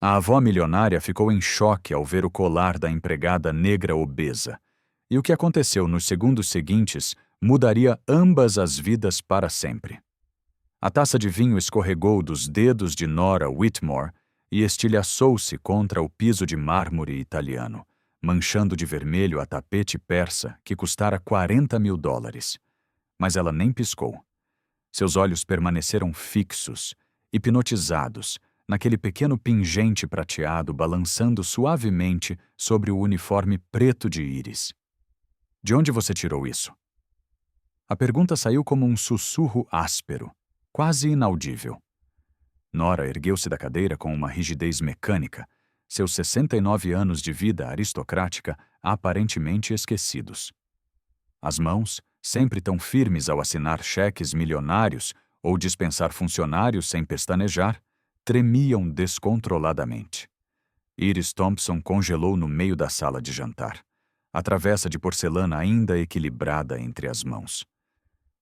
A avó milionária ficou em choque ao ver o colar da empregada negra obesa, e o que aconteceu nos segundos seguintes mudaria ambas as vidas para sempre. A taça de vinho escorregou dos dedos de Nora Whitmore e estilhaçou-se contra o piso de mármore italiano, manchando de vermelho a tapete persa que custara $40.000. Mas ela nem piscou. Seus olhos permaneceram fixos, hipnotizados, naquele pequeno pingente prateado balançando suavemente sobre o uniforme preto de Iris. De onde você tirou isso? A pergunta saiu como um sussurro áspero, quase inaudível. Nora ergueu-se da cadeira com uma rigidez mecânica, seus 69 anos de vida aristocrática aparentemente esquecidos. As mãos, sempre tão firmes ao assinar cheques milionários ou dispensar funcionários sem pestanejar, tremiam descontroladamente. Iris Thompson congelou no meio da sala de jantar, a travessa de porcelana ainda equilibrada entre as mãos.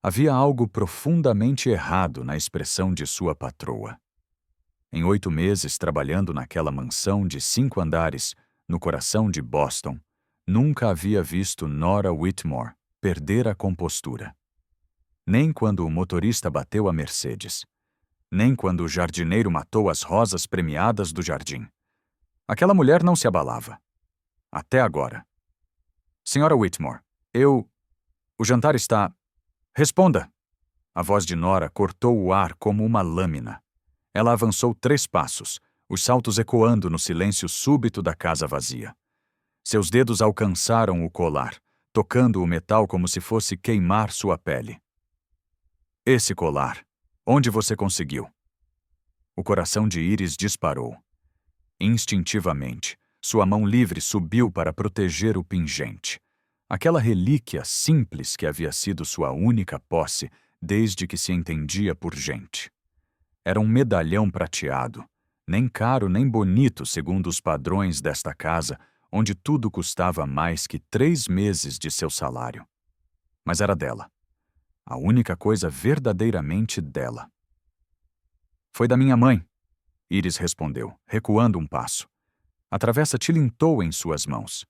Havia algo profundamente errado na expressão de sua patroa. Em 8 meses trabalhando naquela mansão de 5 andares, no coração de Boston, nunca havia visto Nora Whitmore perder a compostura. Nem quando o motorista bateu a Mercedes. Nem quando o jardineiro matou as rosas premiadas do jardim. Aquela mulher não se abalava. Até agora. Senhora Whitmore, O jantar está... Responda! A voz de Nora cortou o ar como uma lâmina. Ela avançou 3 passos, os saltos ecoando no silêncio súbito da casa vazia. Seus dedos alcançaram o colar, tocando o metal como se fosse queimar sua pele. Esse colar, onde você conseguiu? O coração de Iris disparou. Instintivamente, sua mão livre subiu para proteger o pingente. Aquela relíquia simples que havia sido sua única posse desde que se entendia por gente. Era um medalhão prateado, nem caro nem bonito segundo os padrões desta casa, onde tudo custava mais que 3 meses de seu salário. Mas era dela. A única coisa verdadeiramente dela. Foi da minha mãe, Iris respondeu, recuando um passo. A travessa tilintou em suas mãos.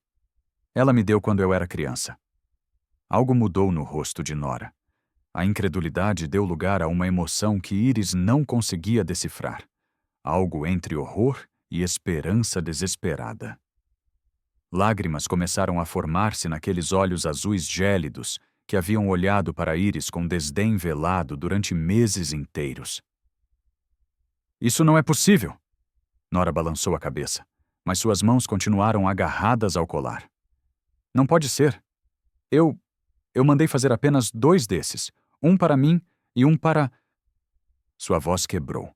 Ela me deu quando eu era criança. Algo mudou no rosto de Nora. A incredulidade deu lugar a uma emoção que Iris não conseguia decifrar. Algo entre horror e esperança desesperada. Lágrimas começaram a formar-se naqueles olhos azuis gélidos que haviam olhado para Iris com desdém velado durante meses inteiros. Isso não é possível! Nora balançou a cabeça, mas suas mãos continuaram agarradas ao colar. Não pode ser. Eu mandei fazer apenas 2 desses, um para mim e um para... Sua voz quebrou.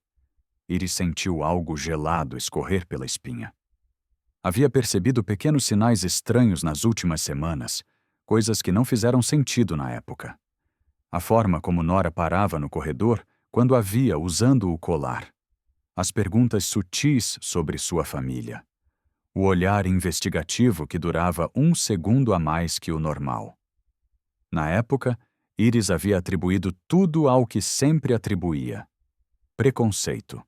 Iris sentiu algo gelado escorrer pela espinha. Havia percebido pequenos sinais estranhos nas últimas semanas, coisas que não fizeram sentido na época. A forma como Nora parava no corredor quando a via usando o colar. As perguntas sutis sobre sua família. O olhar investigativo que durava 1 segundo a mais que o normal. Na época, Iris havia atribuído tudo ao que sempre atribuía: preconceito.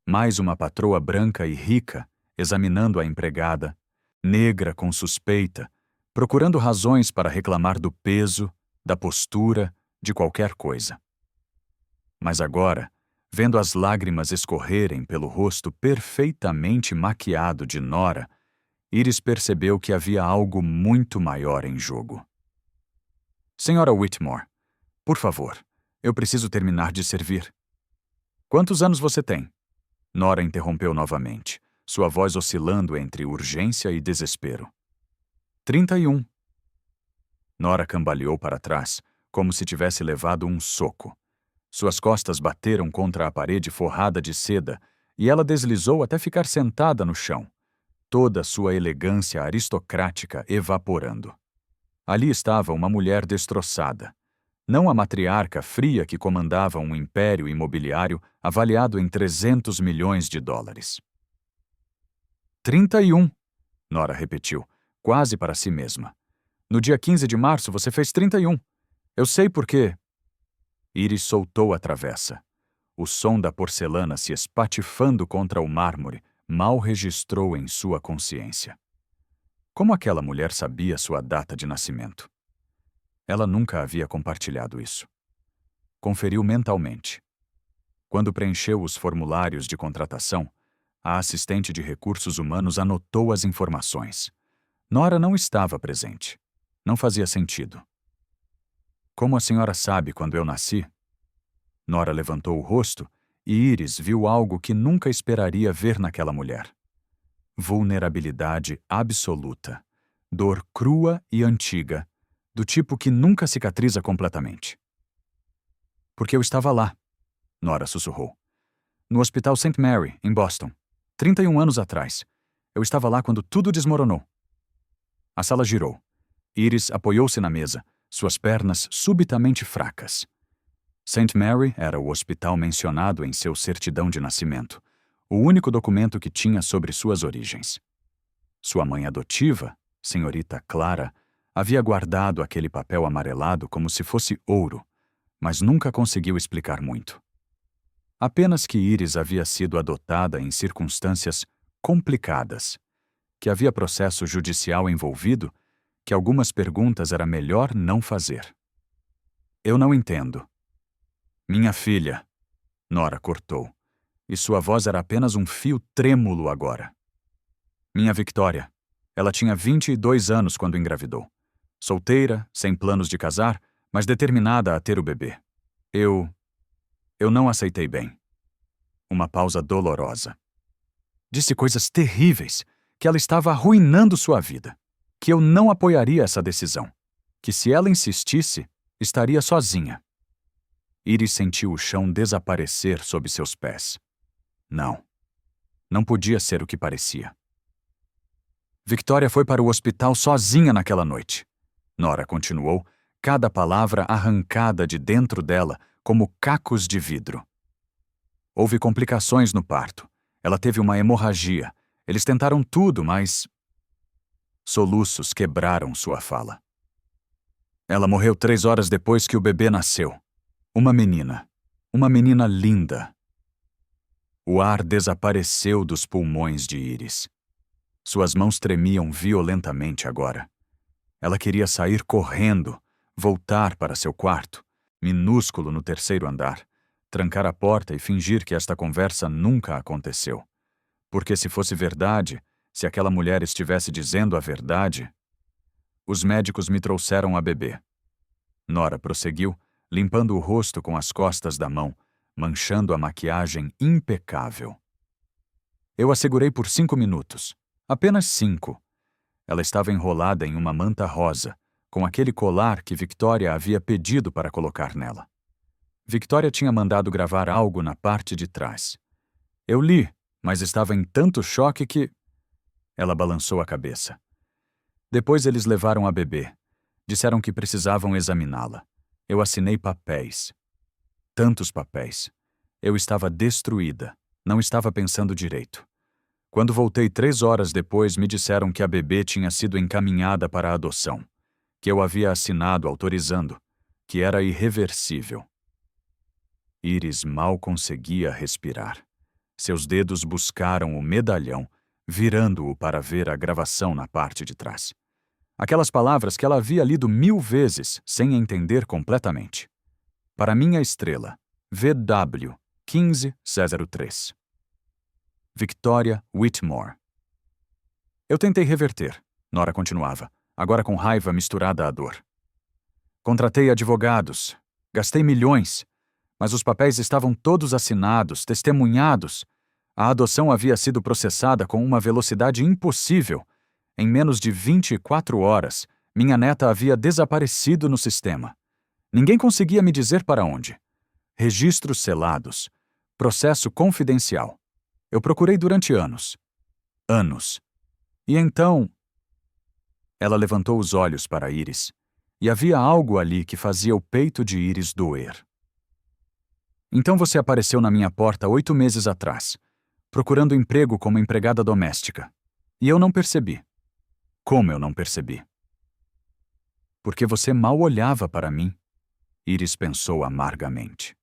Mais uma patroa branca e rica, examinando a empregada, negra com suspeita, procurando razões para reclamar do peso, da postura, de qualquer coisa. Mas agora, vendo as lágrimas escorrerem pelo rosto perfeitamente maquiado de Nora, Iris percebeu que havia algo muito maior em jogo. Senhora Whitmore, por favor, eu preciso terminar de servir. Quantos anos você tem? Nora interrompeu novamente, sua voz oscilando entre urgência e desespero. 31. Nora cambaleou para trás, como se tivesse levado um soco. Suas costas bateram contra a parede forrada de seda e ela deslizou até ficar sentada no chão, toda sua elegância aristocrática evaporando. Ali estava uma mulher destroçada, não a matriarca fria que comandava um império imobiliário avaliado em $300 milhões. 31, Nora repetiu, quase para si mesma. No dia 15 de março você fez 31. Eu sei por quê. Iris soltou a travessa. O som da porcelana se espatifando contra o mármore mal registrou em sua consciência. Como aquela mulher sabia sua data de nascimento? Ela nunca havia compartilhado isso. Conferiu mentalmente. Quando preencheu os formulários de contratação, a assistente de recursos humanos anotou as informações. Nora não estava presente. Não fazia sentido. Como a senhora sabe quando eu nasci? Nora levantou o rosto e Iris viu algo que nunca esperaria ver naquela mulher. Vulnerabilidade absoluta. Dor crua e antiga, do tipo que nunca cicatriza completamente. Porque eu estava lá, Nora sussurrou. No Hospital St. Mary, em Boston. 31 anos atrás. Eu estava lá quando tudo desmoronou. A sala girou. Iris apoiou-se na mesa, suas pernas subitamente fracas. St. Mary era o hospital mencionado em seu certidão de nascimento, o único documento que tinha sobre suas origens. Sua mãe adotiva, senhorita Clara, havia guardado aquele papel amarelado como se fosse ouro, mas nunca conseguiu explicar muito. Apenas que Iris havia sido adotada em circunstâncias complicadas, que havia processo judicial envolvido, que algumas perguntas era melhor não fazer. Eu não entendo. Minha filha, Nora cortou, e sua voz era apenas um fio trêmulo agora. Minha Victoria, ela tinha 22 anos quando engravidou. Solteira, sem planos de casar, mas determinada a ter o bebê. Eu não aceitei bem. Uma pausa dolorosa. Disse coisas terríveis, que ela estava arruinando sua vida, que eu não apoiaria essa decisão, que se ela insistisse, estaria sozinha. Iris sentiu o chão desaparecer sob seus pés. Não podia ser o que parecia. Victoria foi para o hospital sozinha naquela noite. Nora continuou, cada palavra arrancada de dentro dela como cacos de vidro. Houve complicações no parto. Ela teve uma hemorragia. Eles tentaram tudo, mas... Soluços quebraram sua fala. Ela morreu 3 horas depois que o bebê nasceu. Uma menina linda. O ar desapareceu dos pulmões de Iris. Suas mãos tremiam violentamente agora. Ela queria sair correndo, voltar para seu quarto, minúsculo no 3º andar, trancar a porta e fingir que esta conversa nunca aconteceu. Porque se fosse verdade, se aquela mulher estivesse dizendo a verdade... Os médicos me trouxeram a bebê. Nora prosseguiu, limpando o rosto com as costas da mão, manchando a maquiagem impecável. Eu a segurei por 5 minutos. Apenas 5. Ela estava enrolada em uma manta rosa, com aquele colar que Victoria havia pedido para colocar nela. Victoria tinha mandado gravar algo na parte de trás. Eu li, mas estava em tanto choque que... Ela balançou a cabeça. Depois eles levaram a bebê. Disseram que precisavam examiná-la. Eu assinei papéis. Tantos papéis. Eu estava destruída. Não estava pensando direito. Quando voltei 3 horas depois, me disseram que a bebê tinha sido encaminhada para a adoção, que eu havia assinado autorizando, que era irreversível. Iris mal conseguia respirar. Seus dedos buscaram o medalhão, virando-o para ver a gravação na parte de trás. Aquelas palavras que ela havia lido 1000 vezes, sem entender completamente. Para minha estrela, VW 15003. Victoria Whitmore. Eu tentei reverter, Nora continuava, agora com raiva misturada à dor. Contratei advogados, gastei milhões, mas os papéis estavam todos assinados, testemunhados. A adoção havia sido processada com uma velocidade impossível. Em menos de 24 horas, minha neta havia desaparecido no sistema. Ninguém conseguia me dizer para onde. Registros selados. Processo confidencial. Eu procurei durante anos. Anos. E então... Ela levantou os olhos para Iris, e havia algo ali que fazia o peito de Iris doer. Então você apareceu na minha porta 8 meses atrás, procurando emprego como empregada doméstica. E eu não percebi. Como eu não percebi? Porque você mal olhava para mim, Iris pensou amargamente.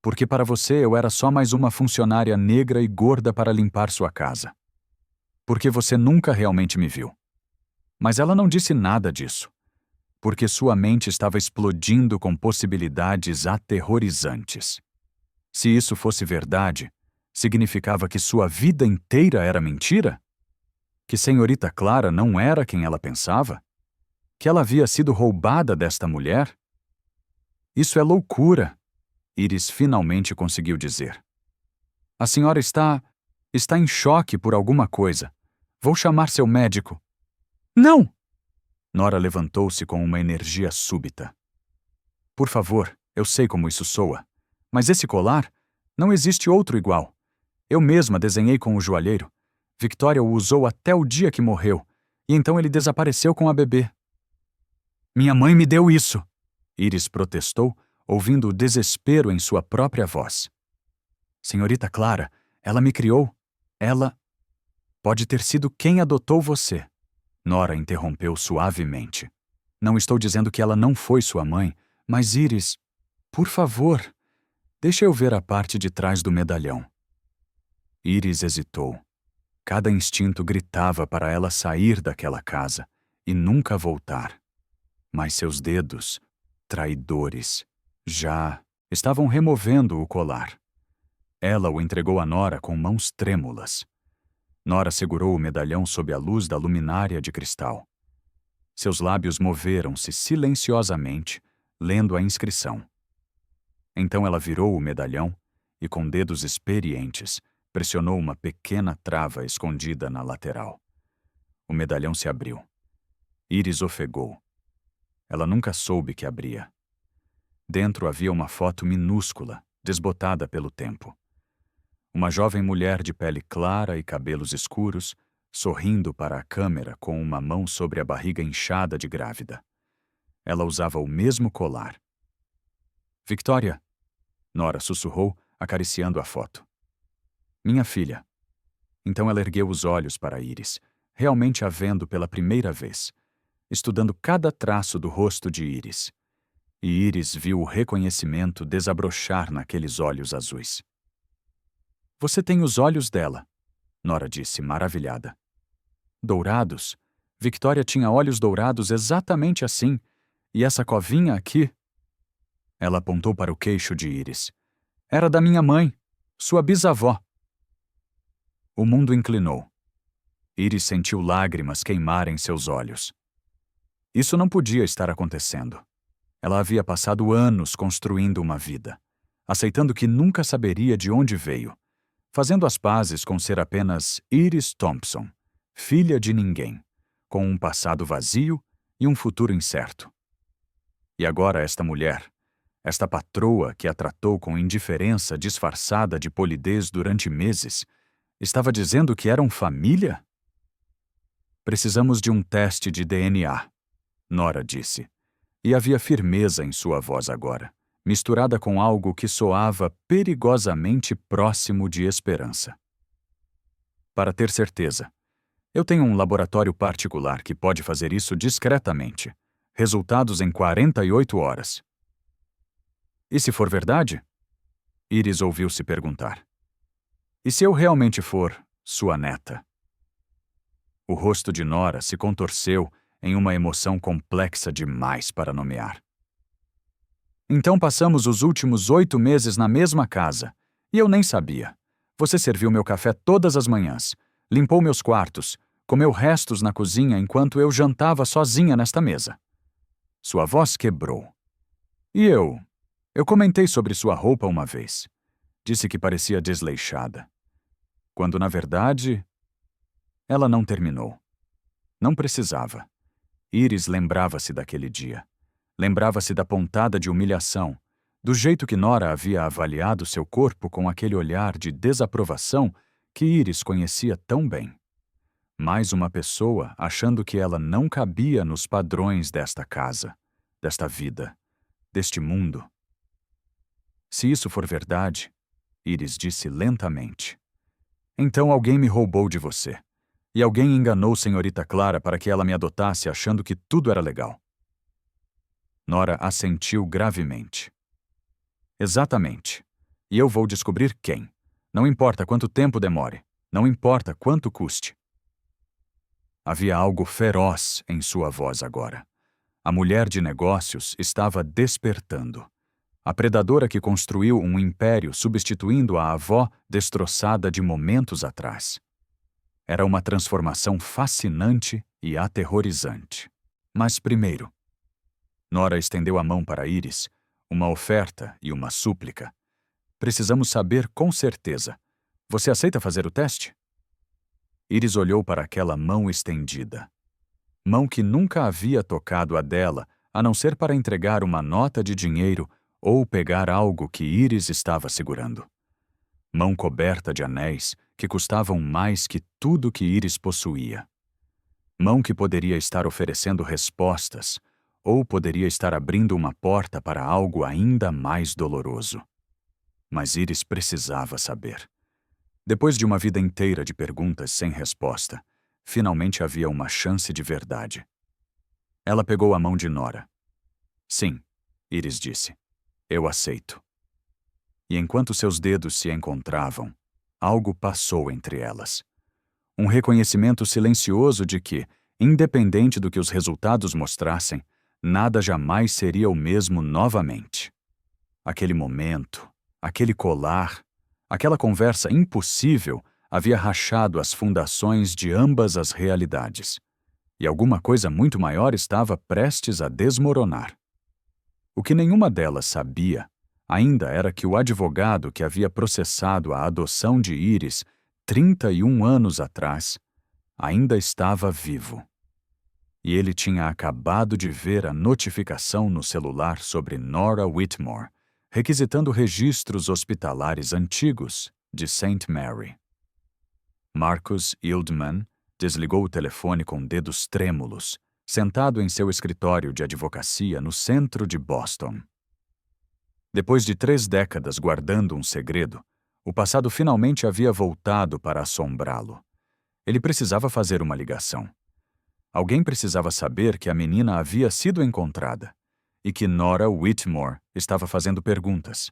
Porque para você eu era só mais uma funcionária negra e gorda para limpar sua casa. Porque você nunca realmente me viu. Mas ela não disse nada disso. Porque sua mente estava explodindo com possibilidades aterrorizantes. Se isso fosse verdade, significava que sua vida inteira era mentira? Que Senhorita Clara não era quem ela pensava? Que ela havia sido roubada desta mulher? Isso é loucura, Iris finalmente conseguiu dizer. A senhora está em choque por alguma coisa. Vou chamar seu médico. Não! Nora levantou-se com uma energia súbita. Por favor, eu sei como isso soa. Mas esse colar, não existe outro igual. Eu mesma desenhei com o joalheiro. Victoria o usou até o dia que morreu, e então ele desapareceu com a bebê. Minha mãe me deu isso! Iris protestou, ouvindo o desespero em sua própria voz. Senhorita Clara, ela me criou. Ela... Pode ter sido quem adotou você. Nora interrompeu suavemente. Não estou dizendo que ela não foi sua mãe, mas Iris, por favor, deixe eu ver a parte de trás do medalhão. Iris hesitou. Cada instinto gritava para ela sair daquela casa e nunca voltar. Mas seus dedos, traidores, já estavam removendo o colar. Ela o entregou a Nora com mãos trêmulas. Nora segurou o medalhão sob a luz da luminária de cristal. Seus lábios moveram-se silenciosamente, lendo a inscrição. Então ela virou o medalhão e, com dedos experientes, pressionou uma pequena trava escondida na lateral. O medalhão se abriu. Iris ofegou. Ela nunca soube que abria. Dentro havia uma foto minúscula, desbotada pelo tempo. Uma jovem mulher de pele clara e cabelos escuros, sorrindo para a câmera com uma mão sobre a barriga inchada de grávida. Ela usava o mesmo colar. Victoria, Nora sussurrou, acariciando a foto. Minha filha. Então ela ergueu os olhos para Iris, realmente a vendo pela primeira vez, estudando cada traço do rosto de Iris. E Iris viu o reconhecimento desabrochar naqueles olhos azuis. Você tem os olhos dela, Nora disse, maravilhada. Dourados? Victoria tinha olhos dourados exatamente assim, e essa covinha aqui... Ela apontou para o queixo de Iris. Era da minha mãe, sua bisavó. O mundo inclinou. Iris sentiu lágrimas queimarem seus olhos. Isso não podia estar acontecendo. Ela havia passado anos construindo uma vida, aceitando que nunca saberia de onde veio, fazendo as pazes com ser apenas Iris Thompson, filha de ninguém, com um passado vazio e um futuro incerto. E agora esta mulher, esta patroa que a tratou com indiferença disfarçada de polidez durante meses, estava dizendo que eram família? Precisamos de um teste de DNA, Nora disse, e havia firmeza em sua voz agora, misturada com algo que soava perigosamente próximo de esperança. Para ter certeza, eu tenho um laboratório particular que pode fazer isso discretamente. Resultados em 48 horas. E se for verdade? Iris ouviu-se perguntar. E se eu realmente for sua neta? O rosto de Nora se contorceu em uma emoção complexa demais para nomear. Então passamos os últimos 8 meses na mesma casa, e eu nem sabia. Você serviu meu café todas as manhãs, limpou meus quartos, comeu restos na cozinha enquanto eu jantava sozinha nesta mesa. Sua voz quebrou. E eu comentei sobre sua roupa uma vez. Disse que parecia desleixada. Quando, na verdade, ela não terminou. Não precisava. Iris lembrava-se daquele dia. Lembrava-se da pontada de humilhação, do jeito que Nora havia avaliado seu corpo com aquele olhar de desaprovação que Iris conhecia tão bem. Mais uma pessoa achando que ela não cabia nos padrões desta casa, desta vida, deste mundo. Se isso for verdade, Iris disse lentamente, então alguém me roubou de você. E alguém enganou Senhorita Clara para que ela me adotasse achando que tudo era legal. Nora assentiu gravemente. Exatamente. E eu vou descobrir quem. Não importa quanto tempo demore. Não importa quanto custe. Havia algo feroz em sua voz agora. A mulher de negócios estava despertando. A predadora que construiu um império substituindo a avó destroçada de momentos atrás. Era uma transformação fascinante e aterrorizante. Mas primeiro, Nora estendeu a mão para Iris, uma oferta e uma súplica. Precisamos saber com certeza. Você aceita fazer o teste? Iris olhou para aquela mão estendida. Mão que nunca havia tocado a dela, a não ser para entregar uma nota de dinheiro ou pegar algo que Iris estava segurando. Mão coberta de anéis que custavam mais que tudo que Iris possuía. Mão que poderia estar oferecendo respostas, ou poderia estar abrindo uma porta para algo ainda mais doloroso. Mas Iris precisava saber. Depois de uma vida inteira de perguntas sem resposta, finalmente havia uma chance de verdade. Ela pegou a mão de Nora. Sim, Iris disse. Eu aceito. E enquanto seus dedos se encontravam, algo passou entre elas. Um reconhecimento silencioso de que, independente do que os resultados mostrassem, nada jamais seria o mesmo novamente. Aquele momento, aquele colar, aquela conversa impossível havia rachado as fundações de ambas as realidades. E alguma coisa muito maior estava prestes a desmoronar. O que nenhuma delas sabia ainda era que o advogado que havia processado a adoção de Iris 31 anos atrás ainda estava vivo. E ele tinha acabado de ver a notificação no celular sobre Nora Whitmore, requisitando registros hospitalares antigos de St. Mary. Marcus Hildman desligou o telefone com dedos trêmulos, sentado em seu escritório de advocacia no centro de Boston. Depois de 3 décadas guardando um segredo, o passado finalmente havia voltado para assombrá-lo. Ele precisava fazer uma ligação. Alguém precisava saber que a menina havia sido encontrada e que Nora Whitmore estava fazendo perguntas.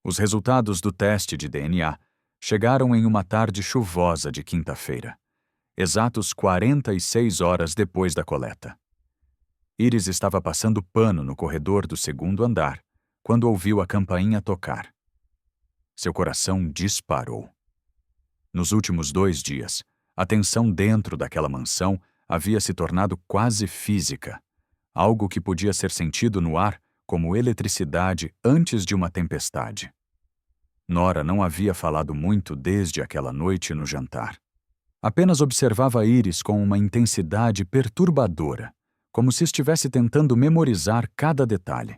Os resultados do teste de DNA chegaram em uma tarde chuvosa de quinta-feira, exatos 46 horas depois da coleta. Iris estava passando pano no corredor do 2º andar quando ouviu a campainha tocar. Seu coração disparou. Nos últimos 2 dias, a tensão dentro daquela mansão havia se tornado quase física, algo que podia ser sentido no ar como eletricidade antes de uma tempestade. Nora não havia falado muito desde aquela noite no jantar. Apenas observava Iris com uma intensidade perturbadora, como se estivesse tentando memorizar cada detalhe.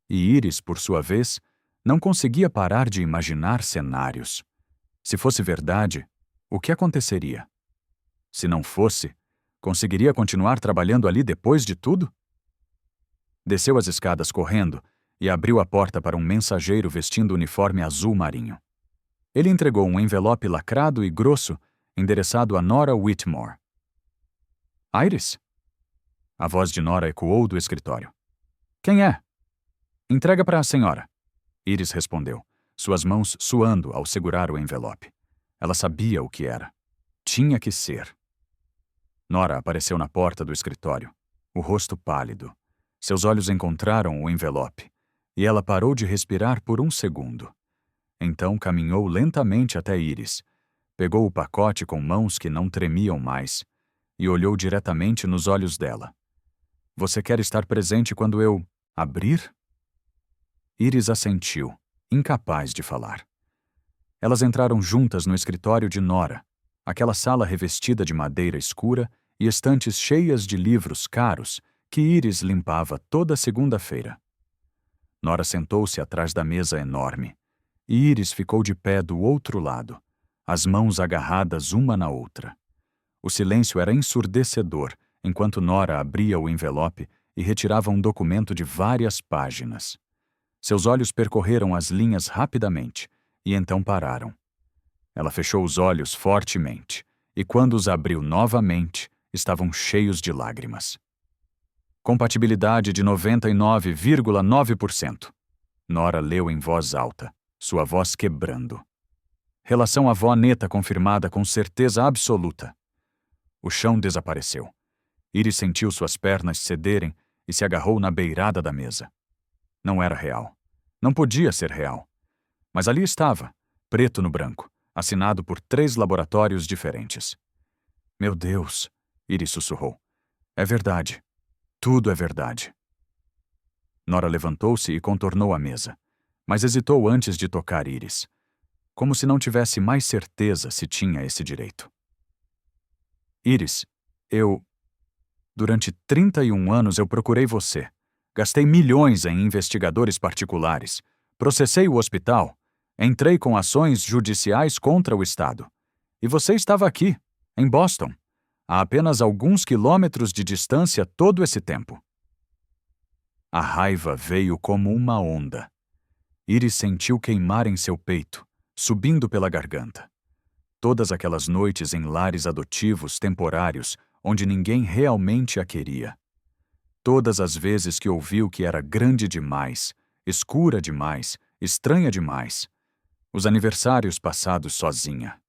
E Iris, por sua vez, não conseguia parar de imaginar cenários. Se fosse verdade, o que aconteceria? Se não fosse, conseguiria continuar trabalhando ali depois de tudo? Desceu as escadas correndo e abriu a porta para um mensageiro vestindo uniforme azul marinho. Ele entregou um envelope lacrado e grosso, endereçado a Nora Whitmore. Iris? A voz de Nora ecoou do escritório. Quem é? Entrega para a senhora. Iris respondeu, suas mãos suando ao segurar o envelope. Ela sabia o que era. Tinha que ser. Nora apareceu na porta do escritório, o rosto pálido. Seus olhos encontraram o envelope, e ela parou de respirar por um segundo. Então caminhou lentamente até Iris, pegou o pacote com mãos que não tremiam mais e olhou diretamente nos olhos dela. Você quer estar presente quando eu abrir? Iris assentiu, incapaz de falar. Elas entraram juntas no escritório de Nora, aquela sala revestida de madeira escura e estantes cheias de livros caros que Iris limpava toda segunda-feira. Nora sentou-se atrás da mesa enorme, e Iris ficou de pé do outro lado, as mãos agarradas uma na outra. O silêncio era ensurdecedor enquanto Nora abria o envelope e retirava um documento de várias páginas. Seus olhos percorreram as linhas rapidamente e então pararam. Ela fechou os olhos fortemente e, quando os abriu novamente, estavam cheios de lágrimas. Compatibilidade de 99,9%. Nora leu em voz alta, sua voz quebrando. Relação avó-neta confirmada com certeza absoluta. O chão desapareceu. Iris sentiu suas pernas cederem e se agarrou na beirada da mesa. Não era real. Não podia ser real. Mas ali estava, preto no branco, assinado por 3 laboratórios diferentes. Meu Deus, Iris sussurrou. É verdade. Tudo é verdade. Nora levantou-se e contornou a mesa, mas hesitou antes de tocar Iris, como se não tivesse mais certeza se tinha esse direito. Iris, durante 31 anos eu procurei você. Gastei milhões em investigadores particulares. Processei o hospital. Entrei com ações judiciais contra o Estado. E você estava aqui, em Boston, a apenas alguns quilômetros de distância todo esse tempo. A raiva veio como uma onda. Iris sentiu queimar em seu peito, subindo pela garganta. Todas aquelas noites em lares adotivos temporários, onde ninguém realmente a queria. Todas as vezes que ouviu que era grande demais, escura demais, estranha demais. Os aniversários passados sozinha.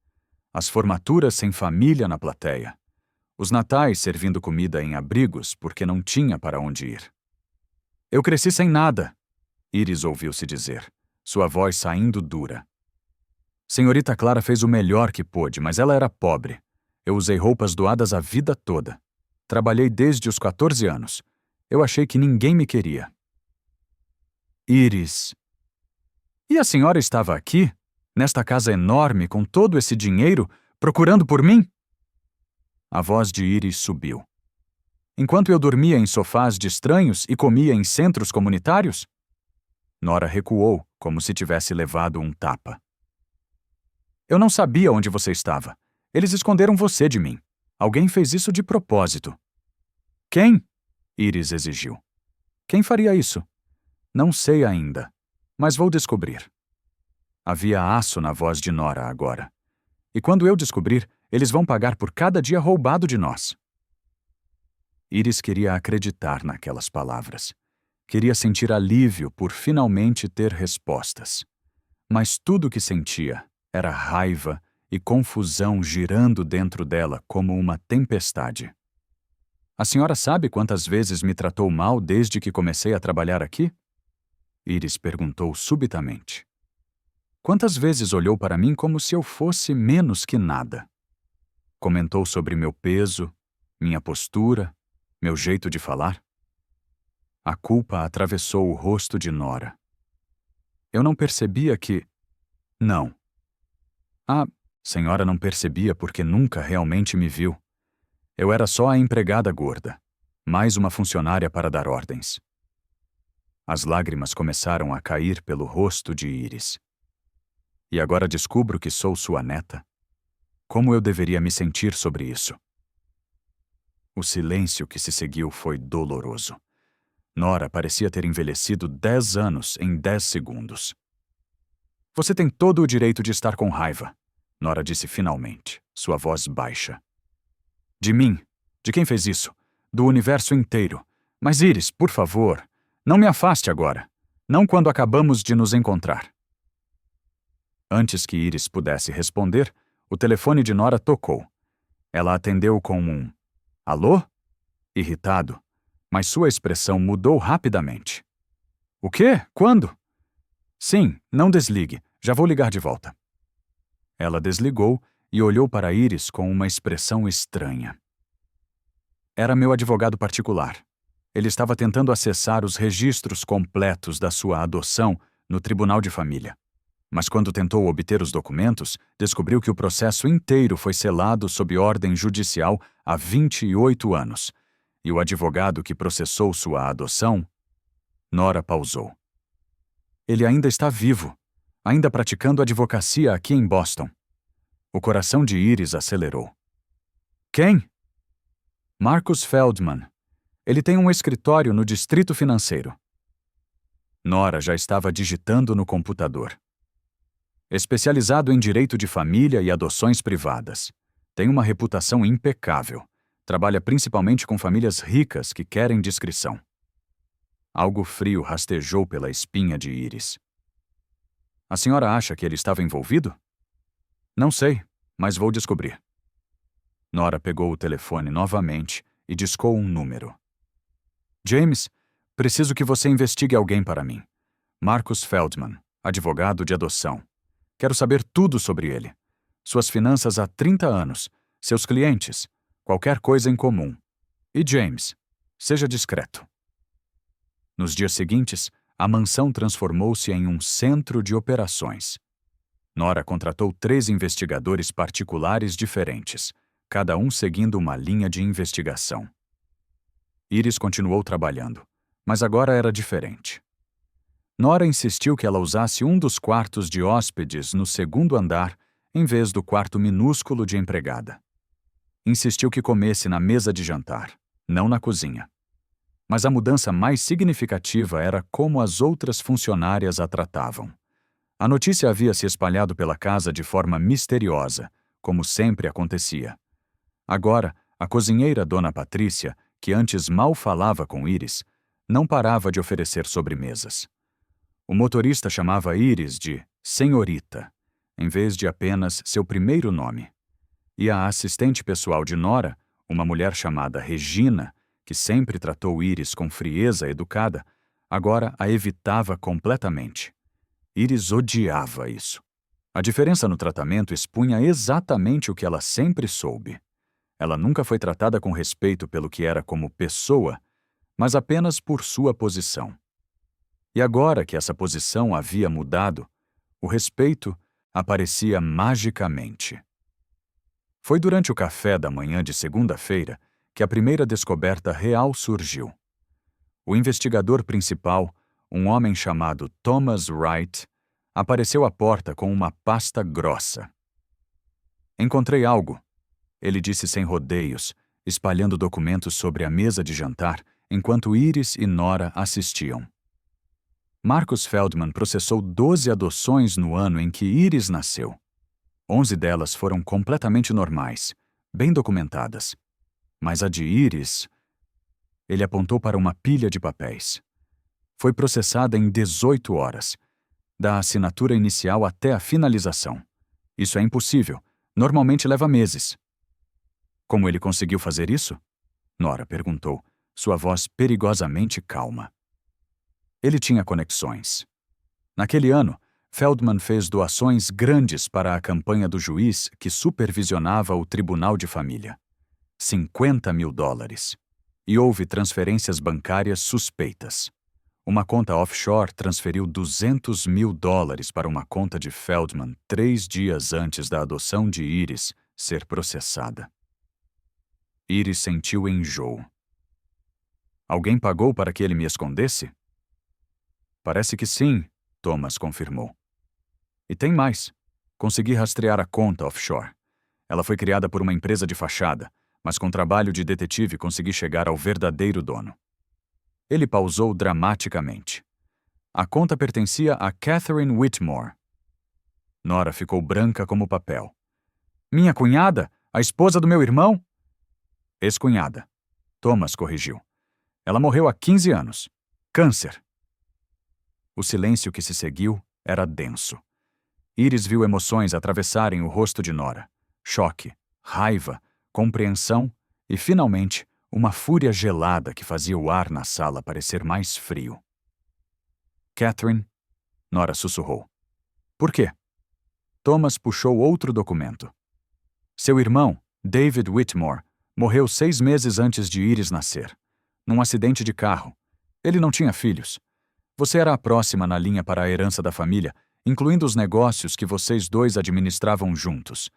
As formaturas sem família na plateia. Os natais servindo comida em abrigos porque não tinha para onde ir. Eu cresci sem nada, Iris ouviu-se dizer, sua voz saindo dura. Senhorita Clara fez o melhor que pôde, mas ela era pobre. Eu usei roupas doadas a vida toda. Trabalhei desde os 14 anos. Eu achei que ninguém me queria. Iris. E a senhora estava aqui, nesta casa enorme, com todo esse dinheiro, procurando por mim? A voz de Iris subiu. Enquanto eu dormia em sofás de estranhos e comia em centros comunitários? Nora recuou, como se tivesse levado um tapa. Eu não sabia onde você estava. Eles esconderam você de mim. Alguém fez isso de propósito. Quem? Iris exigiu. Quem faria isso? Não sei ainda, mas vou descobrir. Havia aço na voz de Nora agora. E quando eu descobrir, eles vão pagar por cada dia roubado de nós. Iris queria acreditar naquelas palavras. Queria sentir alívio por finalmente ter respostas. Mas tudo o que sentia era raiva e confusão girando dentro dela como uma tempestade. A senhora sabe quantas vezes me tratou mal desde que comecei a trabalhar aqui? Iris perguntou subitamente. Quantas vezes olhou para mim como se eu fosse menos que nada? Comentou sobre meu peso, minha postura, meu jeito de falar. A culpa atravessou o rosto de Nora. Eu não percebia que... Não. A senhora não percebia porque nunca realmente me viu. Eu era só a empregada gorda, mais uma funcionária para dar ordens. As lágrimas começaram a cair pelo rosto de Iris. E agora descubro que sou sua neta? Como eu deveria me sentir sobre isso? O silêncio que se seguiu foi doloroso. Nora parecia ter envelhecido 10 anos em 10 segundos. Você tem todo o direito de estar com raiva, Nora disse finalmente, sua voz baixa. De mim? De quem fez isso? Do universo inteiro. Mas Iris, por favor, não me afaste agora. Não quando acabamos de nos encontrar. Antes que Iris pudesse responder, o telefone de Nora tocou. Ela atendeu com um alô? Irritado, mas sua expressão mudou rapidamente. O quê? Quando? Sim, não desligue. Já vou ligar de volta. Ela desligou e olhou para Iris com uma expressão estranha. Era meu advogado particular. Ele estava tentando acessar os registros completos da sua adoção no Tribunal de Família. Mas quando tentou obter os documentos, descobriu que o processo inteiro foi selado sob ordem judicial há 28 anos. E o advogado que processou sua adoção... Nora pausou. Ele ainda está vivo, ainda praticando advocacia aqui em Boston. O coração de Iris acelerou. Quem? Marcus Feldman. Ele tem um escritório no Distrito Financeiro. Nora já estava digitando no computador. Especializado em direito de família e adoções privadas. Tem uma reputação impecável. Trabalha principalmente com famílias ricas que querem discrição. Algo frio rastejou pela espinha de Iris. A senhora acha que ele estava envolvido? Não sei, mas vou descobrir. Nora pegou o telefone novamente e discou um número. James, preciso que você investigue alguém para mim. Marcus Feldman, advogado de adoção. Quero saber tudo sobre ele. Suas finanças há 30 anos, seus clientes, qualquer coisa em comum. E James, seja discreto. Nos dias seguintes, a mansão transformou-se em um centro de operações. Nora contratou 3 investigadores particulares diferentes, cada um seguindo uma linha de investigação. Iris continuou trabalhando, mas agora era diferente. Nora insistiu que ela usasse um dos quartos de hóspedes no 2º andar em vez do quarto minúsculo de empregada. Insistiu que comesse na mesa de jantar, não na cozinha. Mas a mudança mais significativa era como as outras funcionárias a tratavam. A notícia havia se espalhado pela casa de forma misteriosa, como sempre acontecia. Agora, a cozinheira Dona Patrícia, que antes mal falava com Iris, não parava de oferecer sobremesas. O motorista chamava Iris de senhorita, em vez de apenas seu primeiro nome. E a assistente pessoal de Nora, uma mulher chamada Regina, que sempre tratou Iris com frieza educada, agora a evitava completamente. Iris odiava isso. A diferença no tratamento expunha exatamente o que ela sempre soube. Ela nunca foi tratada com respeito pelo que era como pessoa, mas apenas por sua posição. E agora que essa posição havia mudado, o respeito aparecia magicamente. Foi durante o café da manhã de segunda-feira que a primeira descoberta real surgiu. O investigador principal, um homem chamado Thomas Wright, apareceu à porta com uma pasta grossa. Encontrei algo, ele disse sem rodeios, espalhando documentos sobre a mesa de jantar enquanto Iris e Nora assistiam. Marcus Feldman processou 12 adoções no ano em que Iris nasceu. 11 delas foram completamente normais, bem documentadas. Mas a de Iris... Ele apontou para uma pilha de papéis. Foi processada em 18 horas, da assinatura inicial até a finalização. Isso é impossível. Normalmente leva meses. Como ele conseguiu fazer isso? Nora perguntou, sua voz perigosamente calma. Ele tinha conexões. Naquele ano, Feldman fez doações grandes para a campanha do juiz que supervisionava o Tribunal de Família. $50 mil. E houve transferências bancárias suspeitas. Uma conta offshore transferiu $200 mil para uma conta de Feldman 3 dias antes da adoção de Iris ser processada. Iris sentiu enjoo. Alguém pagou para que ele me escondesse? Parece que sim, Thomas confirmou. E tem mais. Consegui rastrear a conta offshore. Ela foi criada por uma empresa de fachada, mas com trabalho de detetive consegui chegar ao verdadeiro dono. Ele pausou dramaticamente. A conta pertencia a Catherine Whitmore. Nora ficou branca como papel. Minha cunhada? A esposa do meu irmão? Ex-cunhada. Thomas corrigiu. Ela morreu há 15 anos. Câncer. O silêncio que se seguiu era denso. Iris viu emoções atravessarem o rosto de Nora. Choque, raiva, compreensão e, finalmente, uma fúria gelada que fazia o ar na sala parecer mais frio. Catherine, Nora sussurrou. Por quê? Thomas puxou outro documento. Seu irmão, David Whitmore, morreu 6 meses antes de Iris nascer, num acidente de carro. Ele não tinha filhos. Você era a próxima na linha para a herança da família, incluindo os negócios que vocês dois administravam juntos.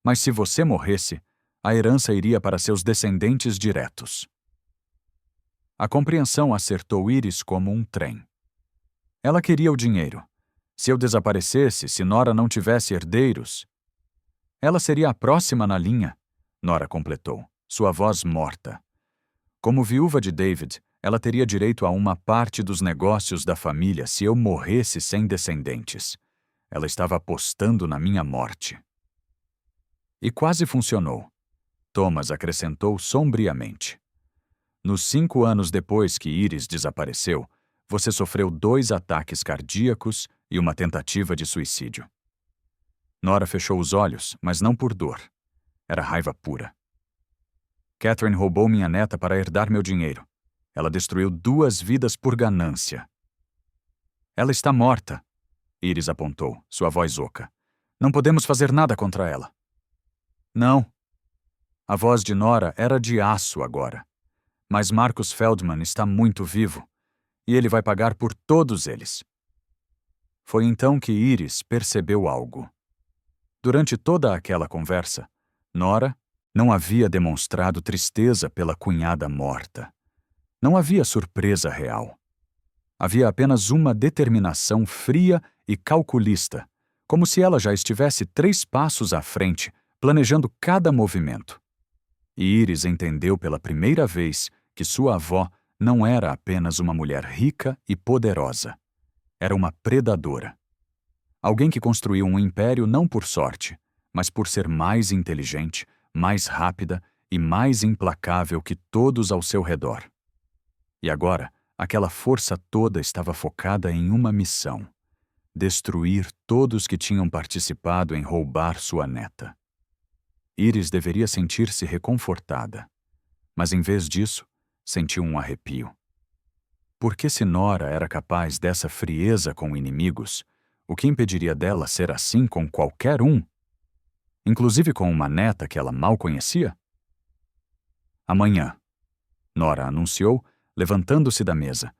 Mas se você morresse, a herança iria para seus descendentes diretos. A compreensão acertou Iris como um trem. Ela queria o dinheiro. Se eu desaparecesse, se Nora não tivesse herdeiros... Ela seria a próxima na linha, Nora completou, sua voz morta. Como viúva de David, ela teria direito a uma parte dos negócios da família se eu morresse sem descendentes. Ela estava apostando na minha morte. E quase funcionou. Thomas acrescentou sombriamente. Nos 5 anos depois que Iris desapareceu, você sofreu 2 ataques cardíacos e uma tentativa de suicídio. Nora fechou os olhos, mas não por dor. Era raiva pura. Catherine roubou minha neta para herdar meu dinheiro. Ela destruiu 2 vidas por ganância. Ela está morta, Iris apontou, sua voz oca. Não podemos fazer nada contra ela. Não. A voz de Nora era de aço agora. Mas Marcus Feldman está muito vivo, e ele vai pagar por todos eles. Foi então que Iris percebeu algo. Durante toda aquela conversa, Nora não havia demonstrado tristeza pela cunhada morta. Não havia surpresa real. Havia apenas uma determinação fria e calculista, como se ela já estivesse 3 passos à frente, planejando cada movimento. E Iris entendeu pela primeira vez que sua avó não era apenas uma mulher rica e poderosa. Era uma predadora. Alguém que construiu um império não por sorte, mas por ser mais inteligente, mais rápida e mais implacável que todos ao seu redor. E agora, aquela força toda estava focada em uma missão: destruir todos que tinham participado em roubar sua neta. Iris deveria sentir-se reconfortada, mas em vez disso, sentiu um arrepio. Porque se Nora era capaz dessa frieza com inimigos, o que impediria dela ser assim com qualquer um? Inclusive com uma neta que ela mal conhecia? Amanhã, Nora anunciou, levantando-se da mesa.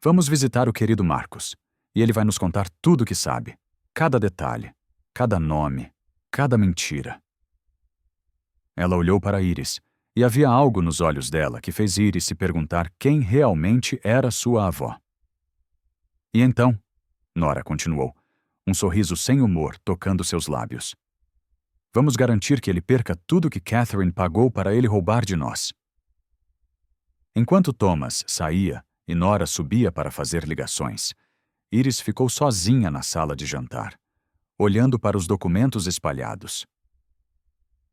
Vamos visitar o querido Marcus, e ele vai nos contar tudo o que sabe, cada detalhe, cada nome, cada mentira. Ela olhou para Iris, e havia algo nos olhos dela que fez Iris se perguntar quem realmente era sua avó. E então, Nora continuou, um sorriso sem humor tocando seus lábios. Vamos garantir que ele perca tudo que Catherine pagou para ele roubar de nós. Enquanto Thomas saía e Nora subia para fazer ligações, Iris ficou sozinha na sala de jantar, olhando para os documentos espalhados.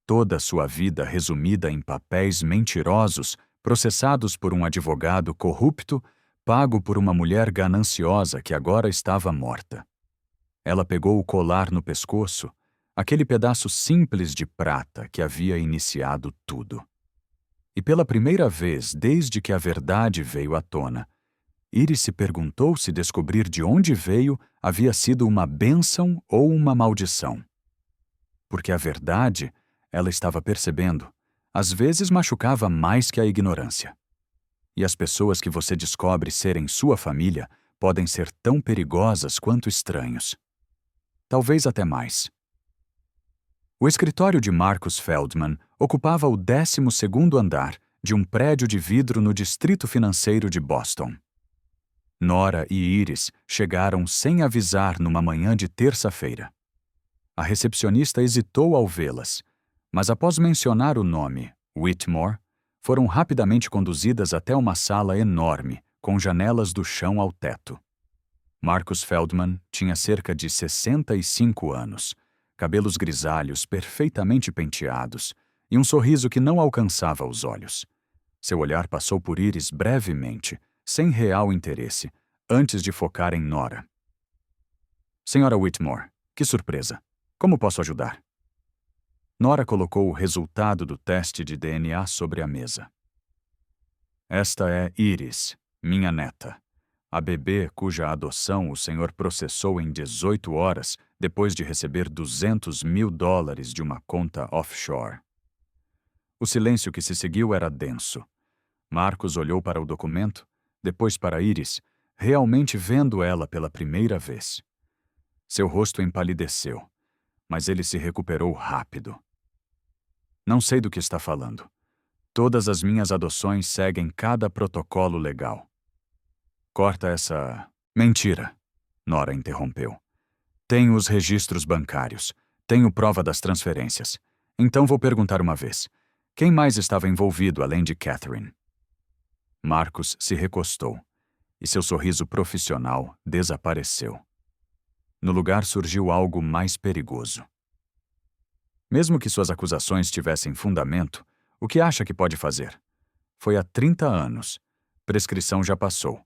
Toda sua vida resumida em papéis mentirosos, processados por um advogado corrupto, pago por uma mulher gananciosa que agora estava morta. Ela pegou o colar no pescoço, aquele pedaço simples de prata que havia iniciado tudo. E pela primeira vez desde que a verdade veio à tona, Iris se perguntou se descobrir de onde veio havia sido uma bênção ou uma maldição. Porque a verdade, ela estava percebendo, às vezes machucava mais que a ignorância. E as pessoas que você descobre serem sua família podem ser tão perigosas quanto estranhos. Talvez até mais. O escritório de Marcus Feldman ocupava o 12º andar de um prédio de vidro no distrito financeiro de Boston. Nora e Iris chegaram sem avisar numa manhã de terça-feira. A recepcionista hesitou ao vê-las, mas após mencionar o nome, Whitmore, foram rapidamente conduzidas até uma sala enorme, com janelas do chão ao teto. Marcus Feldman tinha cerca de 65 anos, cabelos grisalhos perfeitamente penteados e um sorriso que não alcançava os olhos. Seu olhar passou por Iris brevemente, sem real interesse, antes de focar em Nora. Senhora Whitmore, que surpresa! Como posso ajudar? Nora colocou o resultado do teste de DNA sobre a mesa. Esta é Iris, minha neta. A bebê cuja adoção o senhor processou em 18 horas depois de receber $200 mil de uma conta offshore. O silêncio que se seguiu era denso. Marcus olhou para o documento, depois para Iris, realmente vendo ela pela primeira vez. Seu rosto empalideceu, mas ele se recuperou rápido. Não sei do que está falando. Todas as minhas adoções seguem cada protocolo legal. Corta essa... Mentira, Nora interrompeu. Tenho os registros bancários. Tenho prova das transferências. Então vou perguntar uma vez. Quem mais estava envolvido além de Catherine? Marcus se recostou, e seu sorriso profissional desapareceu. No lugar surgiu algo mais perigoso. Mesmo que suas acusações tivessem fundamento, o que acha que pode fazer? Foi há 30 anos. Prescrição já passou.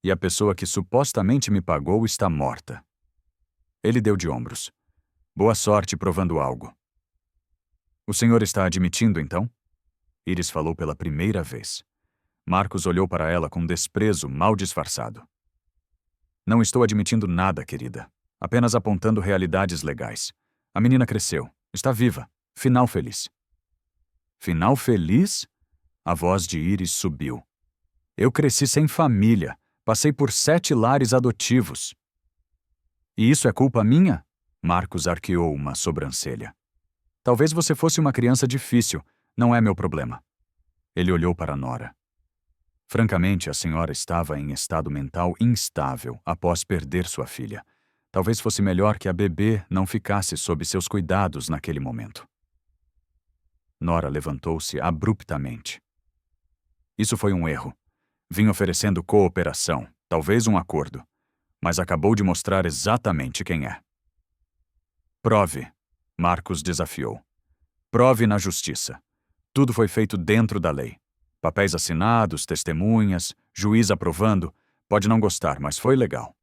E a pessoa que supostamente me pagou está morta. Ele deu de ombros. Boa sorte provando algo. O senhor está admitindo, então? Iris falou pela primeira vez. Marcos olhou para ela com desprezo mal disfarçado. Não estou admitindo nada, querida. Apenas apontando realidades legais. A menina cresceu. Está viva. Final feliz. Final feliz? A voz de Iris subiu. Eu cresci sem família. Passei por 7 lares adotivos. E isso é culpa minha? Marcos arqueou uma sobrancelha. Talvez você fosse uma criança difícil. Não é meu problema. Ele olhou para Nora. Francamente, a senhora estava em estado mental instável após perder sua filha. Talvez fosse melhor que a bebê não ficasse sob seus cuidados naquele momento. Nora levantou-se abruptamente. Isso foi um erro. Vim oferecendo cooperação, talvez um acordo, mas acabou de mostrar exatamente quem é. Prove, Marcos desafiou. Prove na justiça. Tudo foi feito dentro da lei. Papéis assinados, testemunhas, juiz aprovando. Pode não gostar, mas foi legal.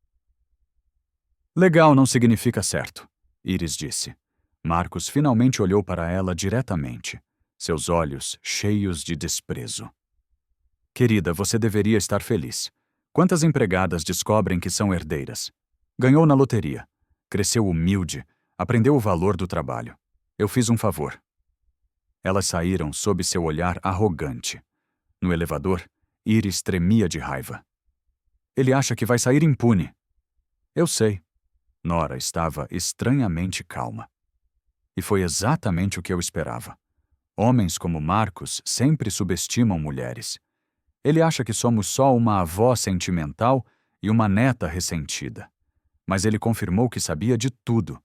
Legal não significa certo, Iris disse. Marcos finalmente olhou para ela diretamente, seus olhos cheios de desprezo. Querida, você deveria estar feliz. Quantas empregadas descobrem que são herdeiras? Ganhou na loteria. Cresceu humilde. Aprendeu o valor do trabalho. Eu fiz um favor. Elas saíram sob seu olhar arrogante. No elevador, Iris tremia de raiva. Ele acha que vai sair impune. Eu sei. Nora estava estranhamente calma. E foi exatamente o que eu esperava. Homens como Marcos sempre subestimam mulheres. Ele acha que somos só uma avó sentimental e uma neta ressentida. Mas ele confirmou que sabia de tudo.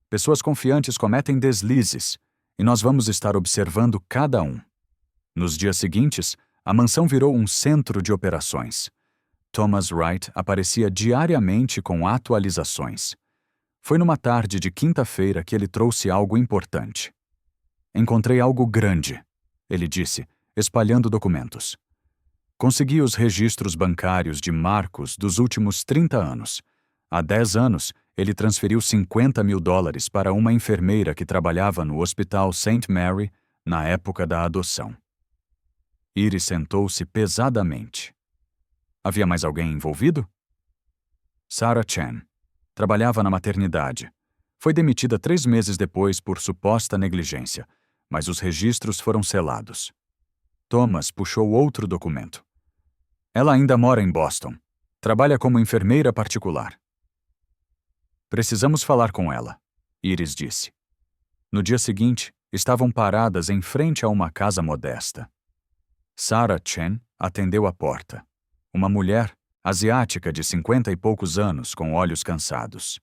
Pessoas confiantes cometem deslizes, e nós vamos estar observando cada um. Nos dias seguintes, a mansão virou um centro de operações. Thomas Wright aparecia diariamente com atualizações. Foi numa tarde de quinta-feira que ele trouxe algo importante. Encontrei algo grande, ele disse, espalhando documentos. Consegui os registros bancários de Marcos dos últimos 30 anos. Há 10 anos, ele transferiu $50.000 para uma enfermeira que trabalhava no Hospital St. Mary na época da adoção. Iris sentou-se pesadamente. Havia mais alguém envolvido? Sarah Chen. Trabalhava na maternidade. Foi demitida 3 meses depois por suposta negligência, mas os registros foram selados. Thomas puxou outro documento. Ela ainda mora em Boston. Trabalha como enfermeira particular. Precisamos falar com ela, Iris disse. No dia seguinte, estavam paradas em frente a uma casa modesta. Sarah Chen atendeu a porta. Uma mulher, asiática de 50 e poucos anos, com olhos cansados.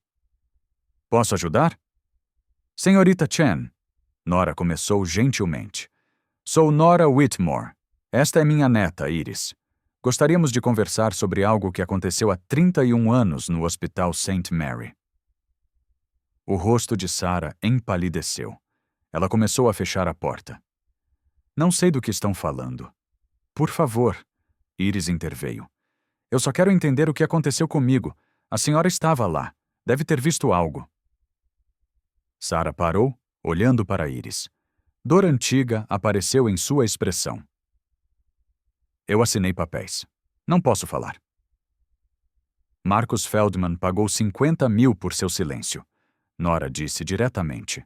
Posso ajudar? Senhorita Chen, Nora começou gentilmente. Sou Nora Whitmore. Esta é minha neta, Iris. Gostaríamos de conversar sobre algo que aconteceu há 31 anos no Hospital St. Mary. O rosto de Sarah empalideceu. Ela começou a fechar a porta. Não sei do que estão falando. Por favor, Iris interveio. Eu só quero entender o que aconteceu comigo. A senhora estava lá. Deve ter visto algo. Sarah parou, olhando para Iris. Dor antiga apareceu em sua expressão. Eu assinei papéis. Não posso falar. Marcus Feldman pagou 50 mil por seu silêncio. Nora disse diretamente.